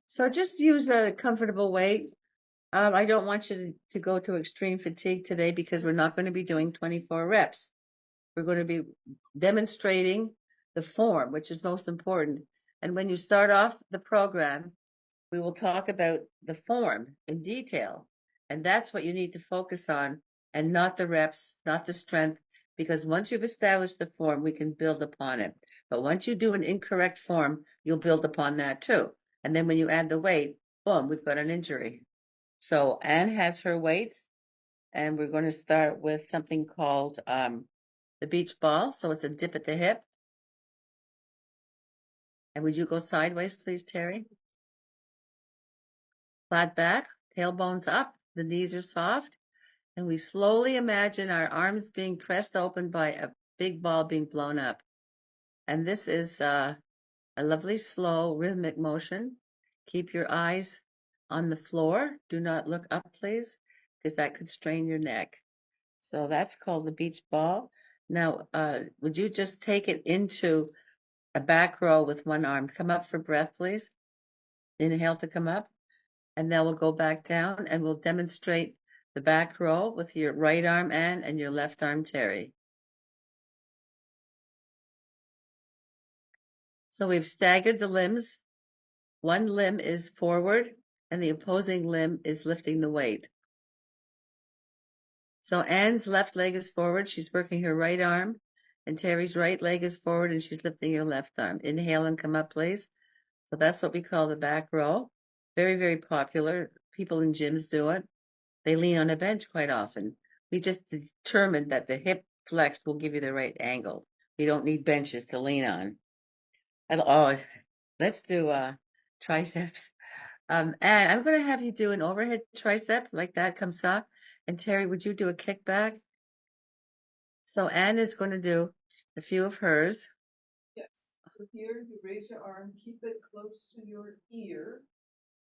So just use a comfortable weight. I don't want you to go to extreme fatigue today because we're not going to be doing 24 reps. We're going to be demonstrating the form, which is most important. And when you start off the program, we will talk about the form in detail. And that's what you need to focus on and not the reps, not the strength, because once you've established the form, we can build upon it. But once you do an incorrect form, you'll build upon that too. And then when you add the weight, boom, we've got an injury. So Anne has her weights, and we're going to start with something called the beach ball. So it's a dip at the hip. And would you go sideways, please, Terry? Flat back, tailbones up, the knees are soft. And we slowly imagine our arms being pressed open by a big ball being blown up. And this is a lovely, slow, rhythmic motion. Keep your eyes on the floor. Do not look up, please, because that could strain your neck. So that's called the beach ball. Now, would you just take it into a back row with one arm? Come up for breath, please. Inhale to come up. And then we'll go back down and we'll demonstrate the back row with your right arm, Anne, and your left arm, Terry. So we've staggered the limbs. One limb is forward and the opposing limb is lifting the weight. So Anne's left leg is forward. She's working her right arm. And Terry's right leg is forward and she's lifting her left arm. Inhale and come up, please. So that's what we call the back row. Very, very popular. People in gyms do it. They lean on a bench quite often. We just determined that the hip flex will give you the right angle. You don't need benches to lean on. And, oh, let's do triceps. And I'm going to have you do an overhead tricep like that comes up. And Terry, would you do a kickback? So Anne is going to do a few of hers. Yes, so here you raise your arm, keep it close to your ear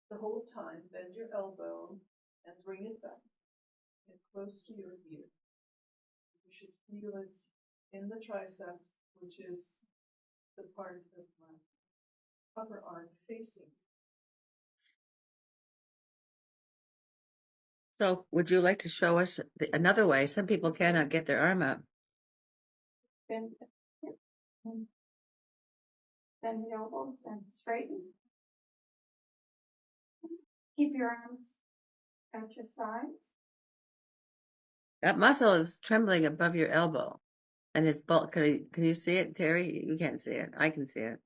the whole time, bend your elbow and bring it back and close to your ear. You should feel it in the triceps, which is the part of my upper arm facing. So would you like to show us another way? Some people cannot get their arm up. Bend the hip, and bend the elbows and straighten. Keep your arms at your sides. That muscle is trembling above your elbow. And it's bulk. Can you see it, Terry? You can't see it. I can see it.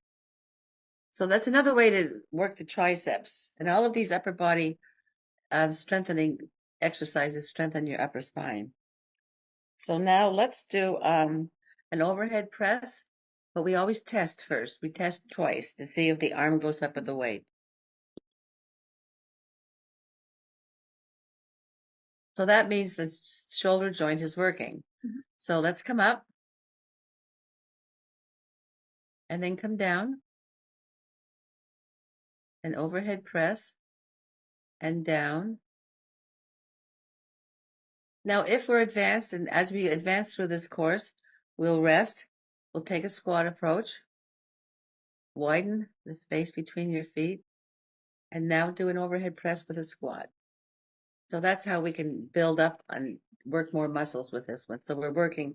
So that's another way to work the triceps. And all of these upper body strengthening exercises strengthen your upper spine. So now let's do an overhead press, but we always test first. We test twice to see if the arm goes up with the weight. So that means the shoulder joint is working. So let's come up and then come down and overhead press and down. Now, if we're advanced, and as we advance through this course, we'll rest. We'll take a squat approach, widen the space between your feet, and now do an overhead press with a squat. So that's how we can build up and work more muscles with this one. So we're working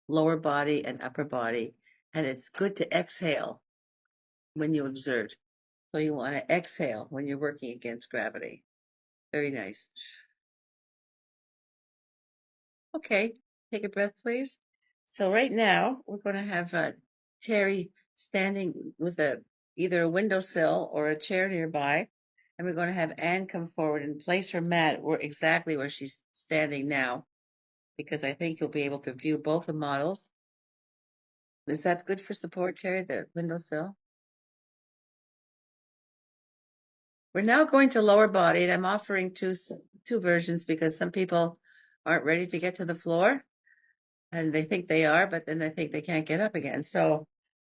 lower body and upper body, and it's good to exhale when you exert. So you want to exhale when you're working against gravity. Very nice. Okay, take a breath, please. So right now, we're going to have Terry standing with either a windowsill or a chair nearby. And we're going to have Anne come forward and place her mat exactly where she's standing now, because I think you'll be able to view both the models. Is that good for support, Terry, the windowsill? We're now going to lower body, and I'm offering two versions because some people aren't ready to get to the floor. And they think they are, but then they think they can't get up again. So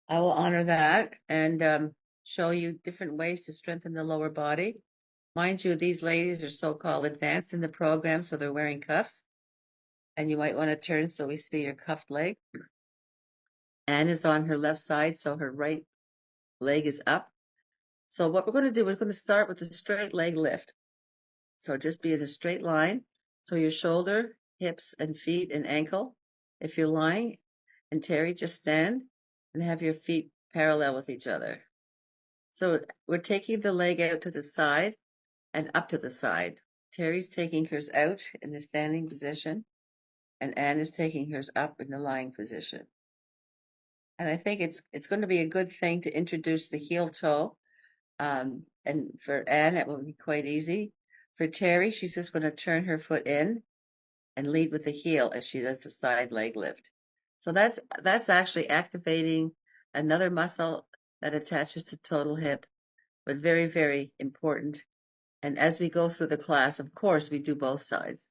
I will honor that and show you different ways to strengthen the lower body. Mind you, these ladies are so-called advanced in the program, so they're wearing cuffs. And you might want to turn so we see your cuffed leg. Anne is on her left side, so her right leg is up. So what we're going to do, we're going to start with the straight leg lift. So just be in a straight line. So your shoulder, hips, and feet and ankle. If you're lying, and Terry, just stand and have your feet parallel with each other. So we're taking the leg out to the side and up to the side. Terry's taking hers out in the standing position, and Anne is taking hers up in the lying position. And I think it's going to be a good thing to introduce the heel toe. And for Anne, it will be quite easy. For Terry, she's just going to turn her foot in and lead with the heel as she does the side leg lift. So that's actually activating another muscle that attaches to total hip, but very, very important. And as we go through the class, of course, we do both sides.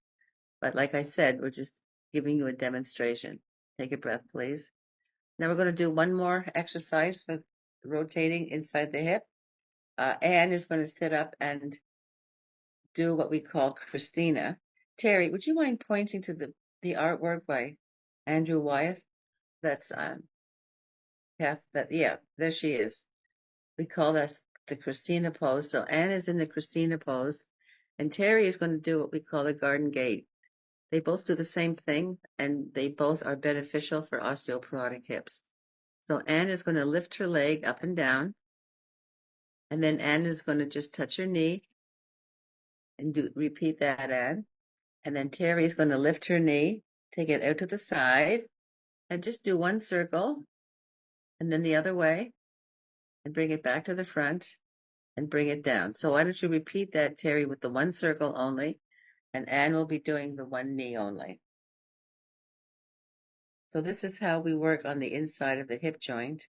But like I said, we're just giving you a demonstration. Take a breath, please. Now we're going to do one more exercise for rotating inside the hip. Anne is going to sit up and do what we call Christina. Terry, would you mind pointing to the artwork by Andrew Wyeth? That's yeah, there she is. We call that the Christina pose. So Anne is in the Christina pose, and Terry is going to do what we call the garden gate. They both do the same thing, and they both are beneficial for osteoporotic hips. So Anne is going to lift her leg up and down, and then Anne is going to just touch her knee and repeat that, Anne. And then Terry is going to lift her knee, take it out to the side, and just do one circle, and then the other way, and bring it back to the front, and bring it down. So why don't you repeat that, Terry, with the one circle only, and Anne will be doing the one knee only. So this is how we work on the inside of the hip joint.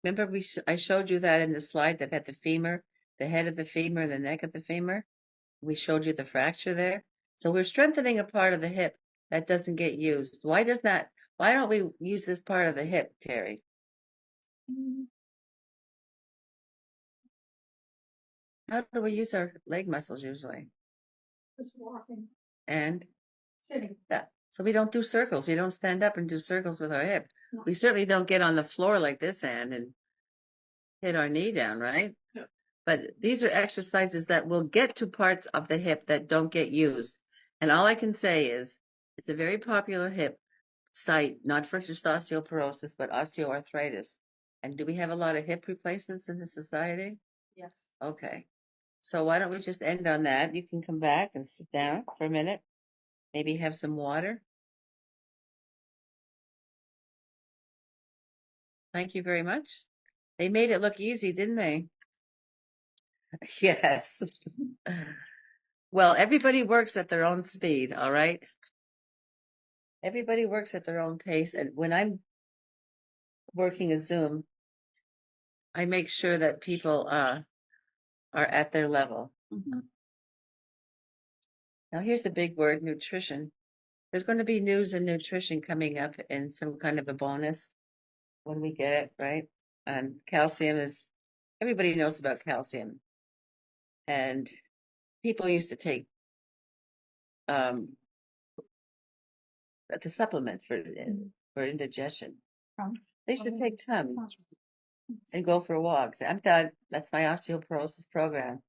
Remember, I showed you that in the slide that had the femur the head of the femur, the neck of the femur. We showed you the fracture there. So we're strengthening a part of the hip that doesn't get used. Why don't we use this part of the hip, Terry? How do we use our leg muscles usually? Just walking, And sitting. that, so we don't do circles. We don't stand up and do circles with our hip. No. We certainly don't get on the floor like this hand and hit our knee down, right? Yeah. But these are exercises that will get to parts of the hip that don't get used. And all I can say is it's a very popular hip site, not for just osteoporosis, but osteoarthritis. And do we have a lot of hip replacements in the society? Yes. Okay. So why don't we just end on that? You can come back and sit down for a minute. Maybe have some water. Thank you very much. They made it look easy, didn't they? Yes. Well, everybody works at their own speed, all right? Everybody works at their own pace. And when I'm working a Zoom, I make sure that people are at their level. Now, here's a big word, nutrition. There's going to be news and nutrition coming up in some kind of a bonus when we get it, right? And calcium is, everybody knows about calcium. And people used to take the supplement for indigestion. They should take Tums and go for walks. I'm done. That's my osteoporosis program.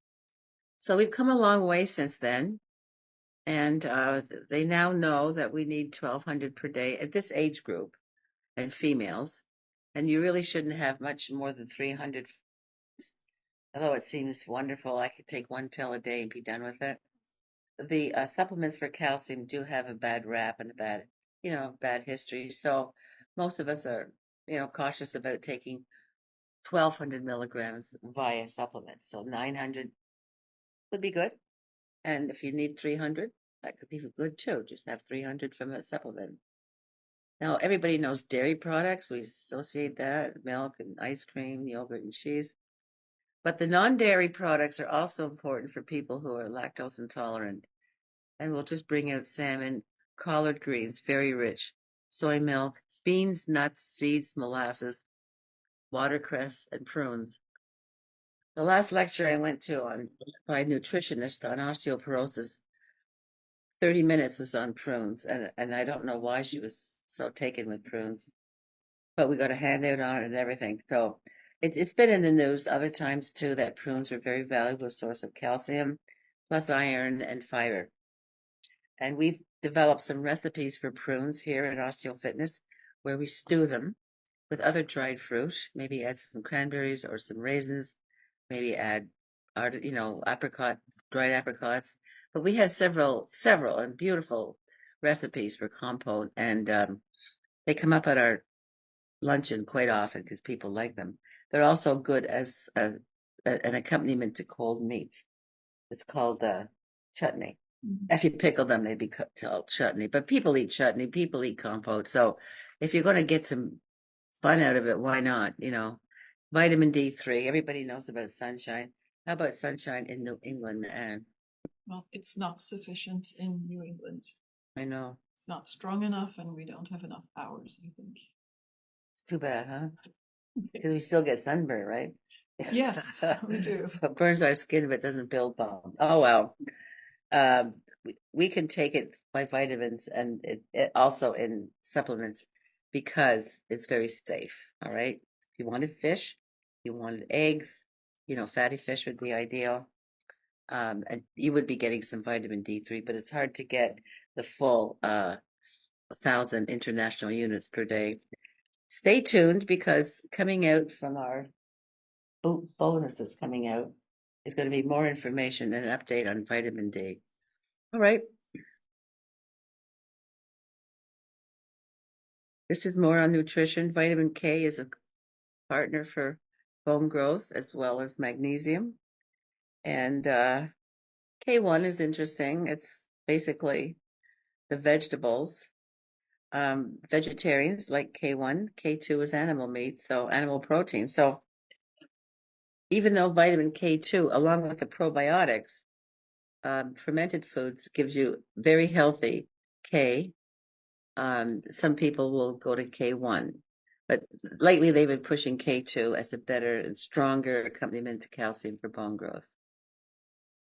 So we've come a long way since then. And they now know that we need 1,200 per day at this age group and females. And you really shouldn't have much more than 300. Although it seems wonderful, I could take one pill a day and be done with it. The supplements for calcium do have a bad rap and a bad history. So most of us are, cautious about taking 1,200 milligrams via supplements. So 900 would be good. And if you need 300, that could be good too. Just have 300 from a supplement. Now, everybody knows dairy products. We associate that, milk and ice cream, yogurt and cheese. But the non-dairy products are also important for people who are lactose intolerant. And we'll just bring out salmon, collard greens, very rich, soy milk, beans, nuts, seeds, molasses, watercress, and prunes. The last lecture I went to by a nutritionist on osteoporosis, 30 minutes was on prunes, and I don't know why she was so taken with prunes, but we got a handout on it and everything. So it's been in the news other times too that prunes are a very valuable source of calcium, plus iron and fiber. And we've developed some recipes for prunes here at Osteo Fitness where we stew them with other dried fruit, maybe add some cranberries or some raisins, maybe add dried apricots. But we have several and beautiful recipes for compote, and they come up at our luncheon quite often because people like them. They're also good as an accompaniment to cold meats. It's called chutney. If you pickle them, they'd be called chutney. But people eat chutney, people eat compote. So if you're going to get some fun out of it, why not? Vitamin D3. Everybody knows about sunshine. How about sunshine in New England, Anne? Well, it's not sufficient in New England. I know. It's not strong enough, and we don't have enough hours, I think. It's too bad, huh? Because we still get sunburn, right? Yes, we do. So it burns our skin, but doesn't build bones. Oh, well. We can take it by vitamins and it also in supplements because it's very safe. All right. If you wanted fish, you wanted eggs, fatty fish would be ideal. And you would be getting some vitamin D3, but it's hard to get the full 1,000 international units per day. Stay tuned because coming out from our bonuses coming out is going to be more information and an update on vitamin D. All right. This is more on nutrition. Vitamin K is a partner for bone growth as well as magnesium. And K1 is interesting. It's basically the vegetables. Vegetarians like K1. K2 is animal meat, so animal protein. So even though vitamin K2, along with the probiotics, fermented foods gives you very healthy K. Some people will go to K1, but lately they've been pushing K2 as a better and stronger accompaniment to calcium for bone growth.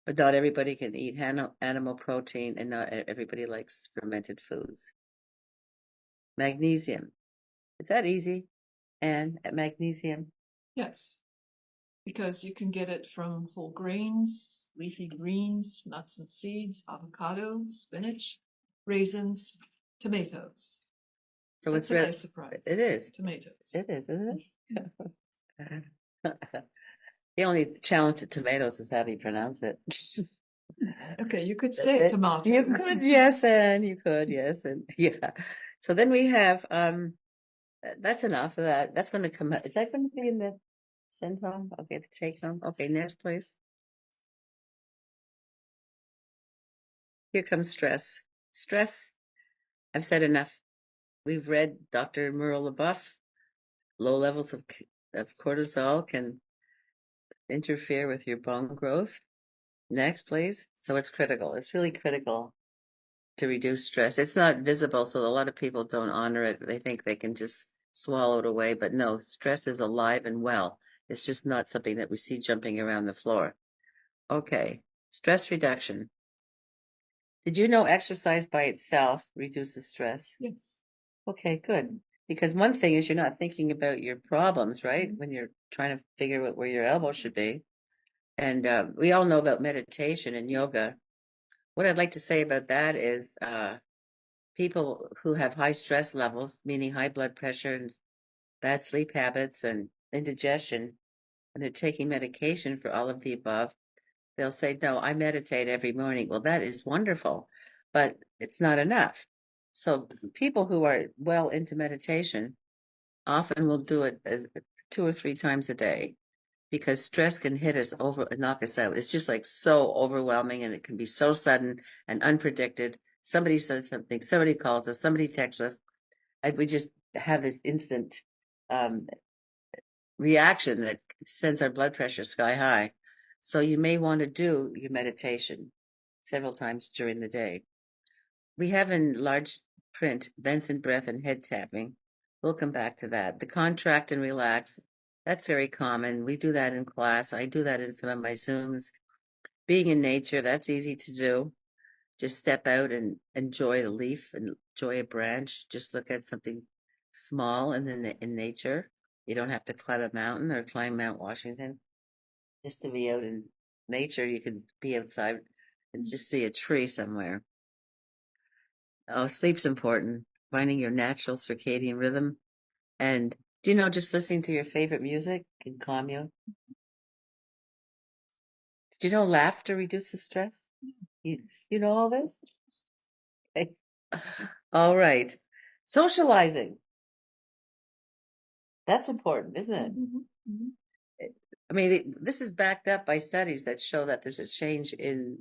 But not everybody can eat animal protein, and not everybody likes fermented foods. Magnesium. Is that easy? And magnesium? Yes, because you can get it from whole grains, leafy greens, nuts and seeds, avocado, spinach, raisins, tomatoes. So That's it's a really, nice surprise. it is. Tomatoes. It is, isn't it? The only challenge to tomatoes is how do you pronounce it? Okay, you could say You tomatoes. could, yes, and you could, yes, and yeah. So then we have that's enough of that. That's going to come out. Is that going to be in the send home? Okay, the take home. Okay, next please. Here comes stress. Stress, I've said enough. We've read Dr. Merle LaBeouf. Low levels of cortisol can interfere with your bone growth. Next, please. So it's critical. It's really critical to reduce stress. It's not visible, so a lot of people don't honor it. They think they can just swallow it away, but no, stress is alive and well. It's just not something that we see jumping around the floor. Okay, stress reduction. Did you know exercise by itself reduces stress? Yes. Okay, good. Because one thing is you're not thinking about your problems, right? When you're trying to figure out where your elbow should be. And we all know about meditation and yoga. What I'd like to say about that is people who have high stress levels, meaning high blood pressure and bad sleep habits and indigestion, and they're taking medication for all of the above, they'll say, no, I meditate every morning. Well, that is wonderful, but it's not enough. So people who are well into meditation often will do it as 2 or 3 times a day because stress can hit us over and knock us out. It's just like so overwhelming and it can be so sudden and unpredicted. Somebody says something, somebody calls us, somebody texts us, and we just have this instant um, reaction that sends our blood pressure sky high. So you may want to do your meditation several times during the day. We have in large print Benson breath and head tapping. We'll come back to that. The contract and relax, that's very common. We do that in class. I do that in some of my Zooms. Being in nature, that's easy to do. Just step out and enjoy a leaf and enjoy a branch. Just look at something small in nature. You don't have to climb a mountain or climb Mount Washington. Just to be out in nature, you can be outside and just see a tree somewhere. Oh, sleep's important. Finding your natural circadian rhythm. And do you know, just listening to your favorite music can calm you? Did you know laughter reduces stress? You know all this? Okay. All right. Socializing. That's important, isn't it? I mean, this is backed up by studies that show that there's a change in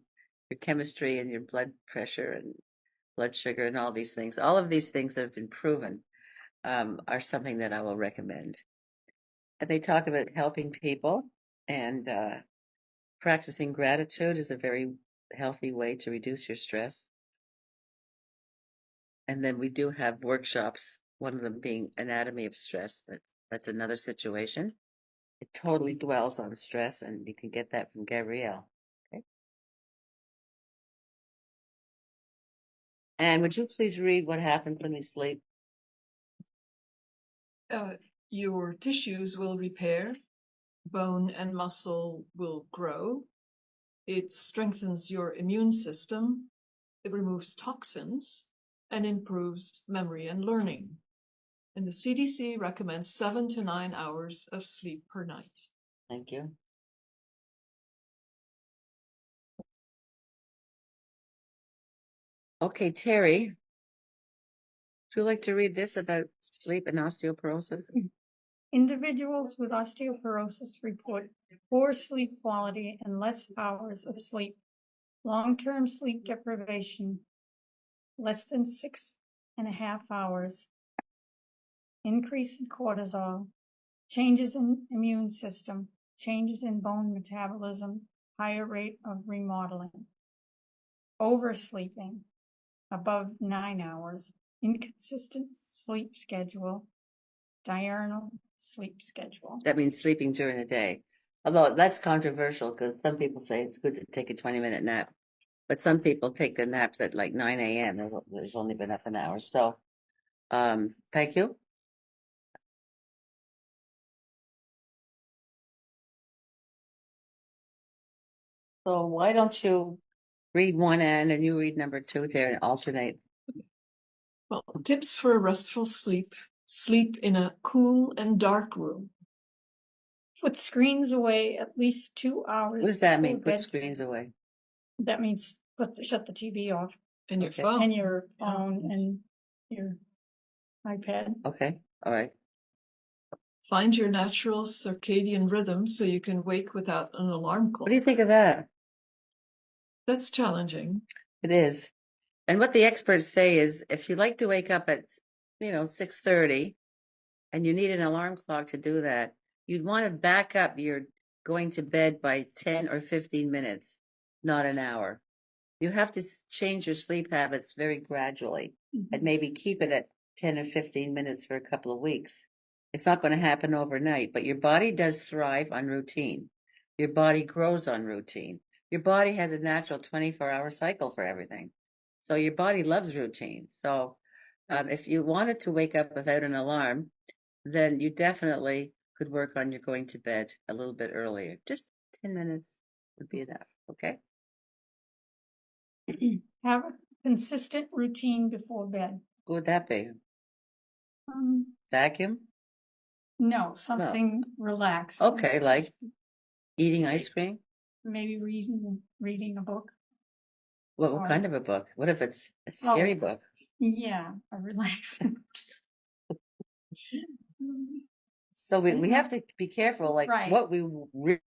your chemistry and your blood pressure and blood sugar and all these things. All of these things that have been proven are something that I will recommend. And they talk about helping people and practicing gratitude is a very healthy way to reduce your stress. And then we do have workshops, one of them being anatomy of stress. That's another situation. It totally dwells on stress, and you can get that from Gabrielle. Okay. And would you please read what happens when we sleep? Your tissues will repair, bone and muscle will grow. It strengthens your immune system. It removes toxins and improves memory and learning. And the CDC recommends 7 to 9 hours of sleep per night. Thank you. Okay, Terry, would you like to read this about sleep and osteoporosis? Individuals with osteoporosis report poor sleep quality and less hours of sleep. Long-term sleep deprivation, less than 6.5 hours, increase in cortisol, changes in immune system, changes in bone metabolism, higher rate of remodeling, oversleeping, above 9 hours, inconsistent sleep schedule, diurnal sleep schedule. That means sleeping during the day. Although that's controversial because some people say it's good to take a 20-minute nap. But some people take their naps at like 9 a.m. There's only been up an hour. So, thank you. So why don't you read one and you read number two there and alternate? Well, tips for a restful sleep. Sleep in a cool and dark room. Put screens away at least 2 hours. What does that mean? before Put bed. screens away. That means shut the TV off. And your Okay. phone. And your phone and your iPad. Okay. All right. Find your natural circadian rhythm so you can wake without an alarm clock. What do you think of that? That's challenging. It is. And what the experts say is if you like to wake up at, 6:30 and you need an alarm clock to do that, you'd want to back up your going to bed by 10 or 15 minutes, not an hour. You have to change your sleep habits very gradually and maybe keep it at 10 or 15 minutes for a couple of weeks. It's not going to happen overnight, but your body does thrive on routine. Your body grows on routine. Your body has a natural 24-hour cycle for everything. So your body loves routine. So if you wanted to wake up without an alarm, then you definitely could work on your going to bed a little bit earlier. Just 10 minutes would be enough. Okay. Have a consistent routine before bed. What would that be? Vacuum? No, something relaxed. Okay, like eating ice cream? Maybe reading a book. What kind of a book? What if it's a scary book? Yeah, a relaxing. So we have to be careful, like Right. what we read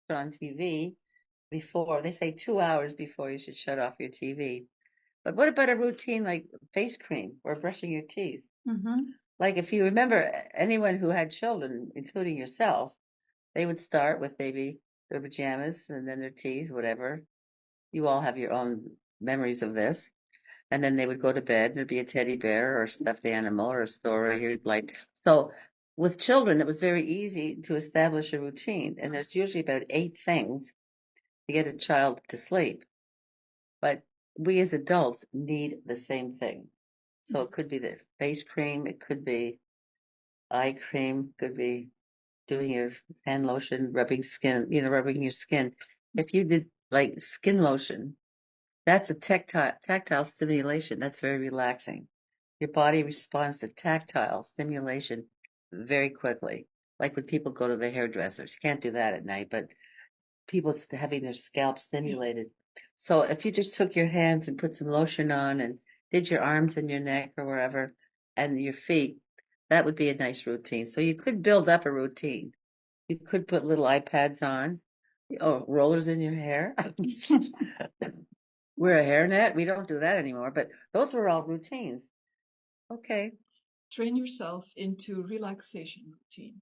on TV before. They say 2 hours before you should shut off your TV. But what about a routine like face cream or brushing your teeth? Like if you remember anyone who had children, including yourself, they would start with maybe their pajamas and then their teeth, whatever. You all have your own memories of this. And then they would go to bed. There'd be a teddy bear or a stuffed animal or a story or like so. With children, it was very easy to establish a routine, and there's usually about 8 things to get a child to sleep. But we as adults need the same thing. So it could be the face cream, it could be eye cream, could be doing your hand lotion, rubbing rubbing your skin. If you did like skin lotion, that's a tactile stimulation. That's very relaxing. Your body responds to tactile stimulation very quickly. Like when people go to the hairdressers, you can't do that at night, but people just having their scalp stimulated. So if you just took your hands and put some lotion on and did your arms and your neck or wherever and your feet, that would be a nice routine. So you could build up a routine. You could put little iPads on, rollers in your hair. Wear a hairnet. We don't do that anymore, but those were all routines. Okay. Train yourself into relaxation routine.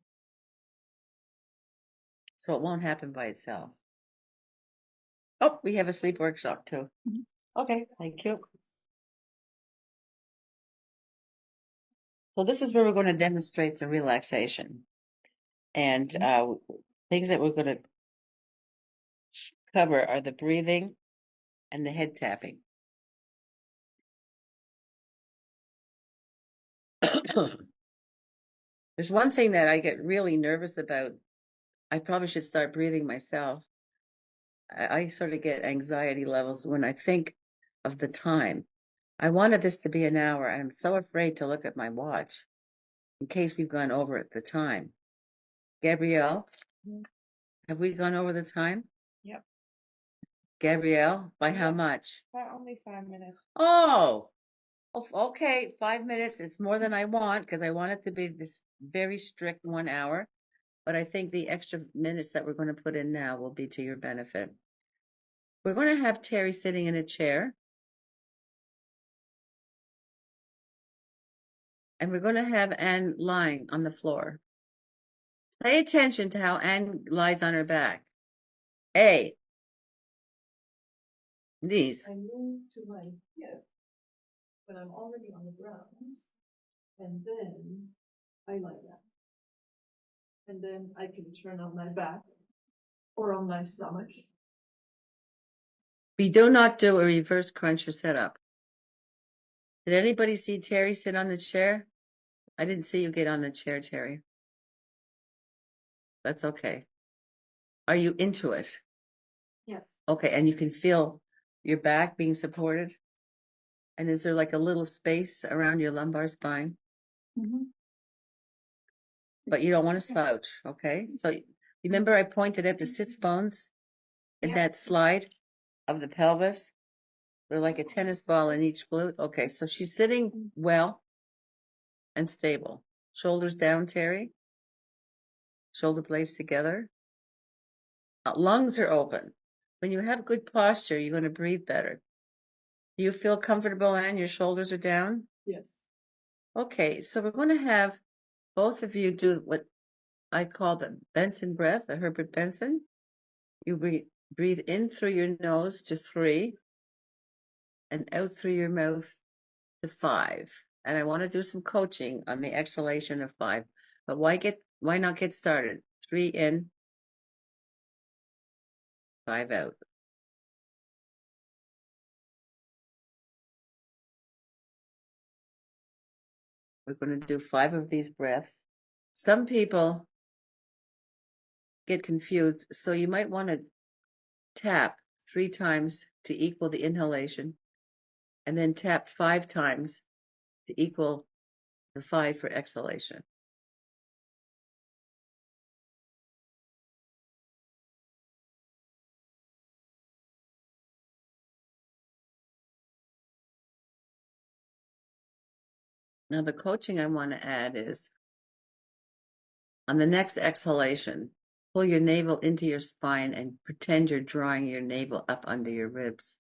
So it won't happen by itself. Oh, we have a sleep workshop too. Okay, thank you. So this is where we're going to demonstrate some relaxation. And things that we're going to cover are the breathing and the head tapping. There's one thing that I get really nervous about. I probably should start breathing myself. I sort of get anxiety levels when I think of the time. I wanted this to be an hour, and I'm so afraid to look at my watch in case we've gone over at the time. Gabrielle, have we gone over the time? Yep. Gabrielle, by how much? By only 5 minutes. Oh, okay, 5 minutes. It's more than I want because I want it to be this very strict 1 hour. But I think the extra minutes that we're going to put in now will be to your benefit. We're going to have Terry sitting in a chair. And we're going to have Anne lying on the floor. Pay attention to how Anne lies on her back. A. These. I move to my hip when I'm already on the ground, and then I lie down. And then I can turn on my back or on my stomach. We do not do a reverse crunch or sit up. Did anybody see Terry sit on the chair? I didn't see you get on the chair, Terry. That's okay. Are you into it? Yes. Okay, and you can feel your back being supported? And is there like a little space around your lumbar spine? But you don't want to slouch, okay? So remember I pointed out the sits bones in Yep. that slide of the pelvis? They're like a tennis ball in each glute. Okay, so she's sitting well and stable. Shoulders down, Terry. Shoulder blades together. Lungs are open. When you have good posture, you're going to breathe better. Do you feel comfortable, Anne? Your shoulders are down? Yes. Okay, so we're going to have both of you do what I call the Benson breath, the Herbert Benson. You breathe in through your nose to 3 and out through your mouth to 5. And I want to do some coaching on the exhalation of 5. But why not get started? 3 in, 5 out. We're going to do 5 of these breaths. Some people get confused, so you might want to tap 3 times to equal the inhalation, and then tap 5 times to equal the 5 for exhalation. Now the coaching I want to add is on the next exhalation, pull your navel into your spine and pretend you're drawing your navel up under your ribs,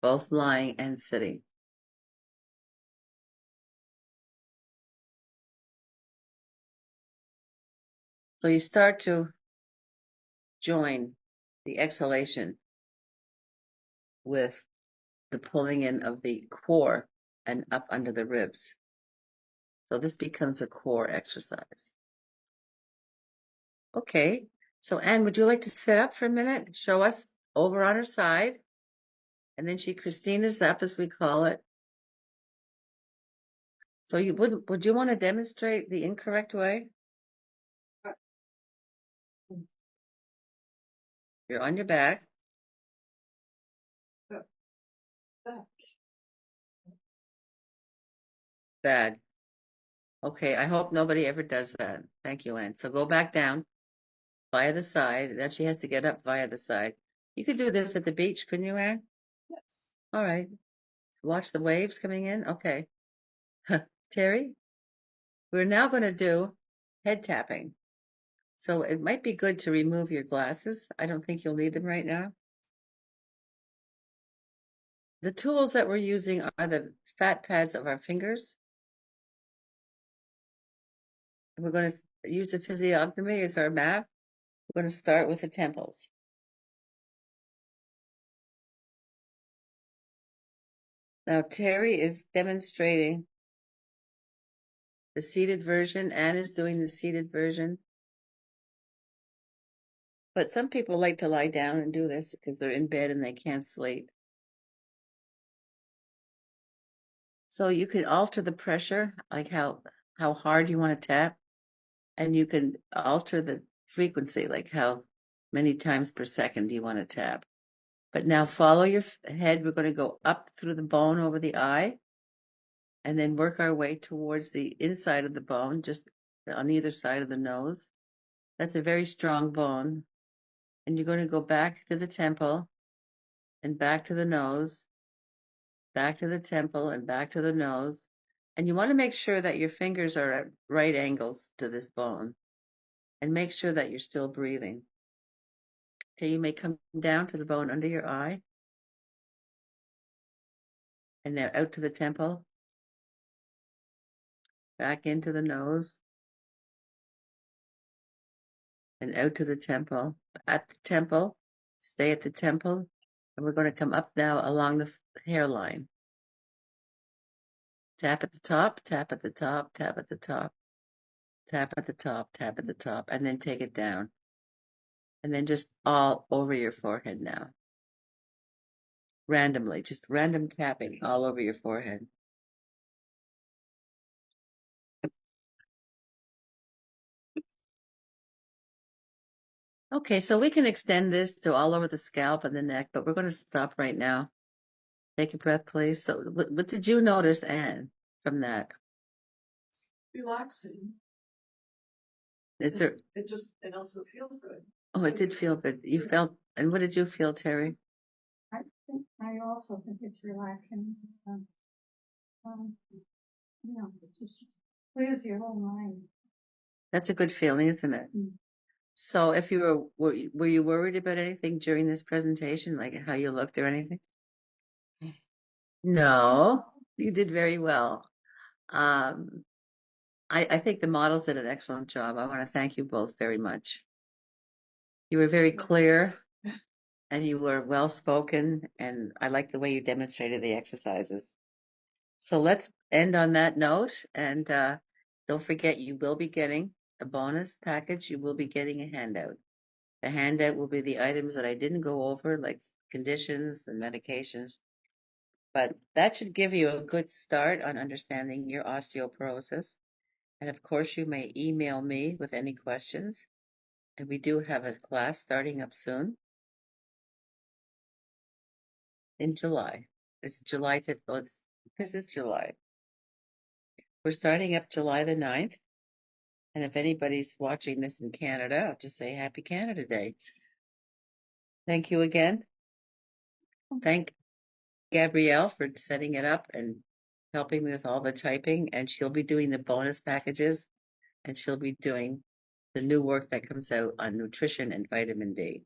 both lying and sitting. So you start to join the exhalation with the pulling in of the core and up under the ribs. So this becomes a core exercise. Okay, so Anne, would you like to sit up for a minute? Show us over on her side. And then Christina's up, as we call it. So you would you want to demonstrate the incorrect way? You're on your back. Back. Bad. Okay, I hope nobody ever does that. Thank you, Anne. So go back down via the side. Then she has to get up via the side. You could do this at the beach, couldn't you, Anne? Yes. All right. Watch the waves coming in. Okay. Terry, we're now going to do head tapping. So it might be good to remove your glasses. I don't think you'll need them right now. The tools that we're using are the fat pads of our fingers. We're going to use the physiognomy as our map. We're going to start with the temples. Now, Terry is demonstrating the seated version. Anne is doing the seated version. But some people like to lie down and do this because they're in bed and they can't sleep. So you can alter the pressure, like how hard you want to tap. And you can alter the frequency, like how many times per second you want to tap. But now follow your head. We're going to go up through the bone over the eye and then work our way towards the inside of the bone, just on either side of the nose. That's a very strong bone. And you're going to go back to the temple and back to the nose, back to the temple and back to the nose. And you want to make sure that your fingers are at right angles to this bone and make sure that you're still breathing. Okay, you may come down to the bone under your eye and now out to the temple, back into the nose, and out to the temple. At the temple, stay at the temple, and we're going to come up now along the hairline. Tap at the top, tap at the top, tap at the top, tap at the top, tap at the top, and then take it down. And then just all over your forehead now. Randomly, just random tapping all over your forehead. Okay, so we can extend this to all over the scalp and the neck, but we're going to stop right now. Take a breath, please. So, what did you notice, Anne, from that? Relaxing. Is there? It also feels good. Oh, it did feel good. You felt, and what did you feel, Terry? I also think it's relaxing. You know, it just clears your whole mind. That's a good feeling, isn't it? Mm. So, if you were you worried about anything during this presentation, like how you looked or anything? No, you did very well. Um, I think the models did an excellent job. I want to thank you both very much. You were very clear and you were well spoken, and I like the way you demonstrated the exercises. So let's end on that note, and don't forget you will be getting a bonus package. You will be getting a handout. The handout will be the items that I didn't go over, like conditions and medications. But that should give you a good start on understanding your osteoporosis. And of course, you may email me with any questions. And we do have a class starting up soon in July. It's July 5th. Well, this is July. We're starting up July the 9th. And if anybody's watching this in Canada, I'll just say Happy Canada Day. Thank you again. Thank Gabrielle for setting it up and helping me with all the typing. And she'll be doing the bonus packages, and she'll be doing the new work that comes out on nutrition and vitamin D.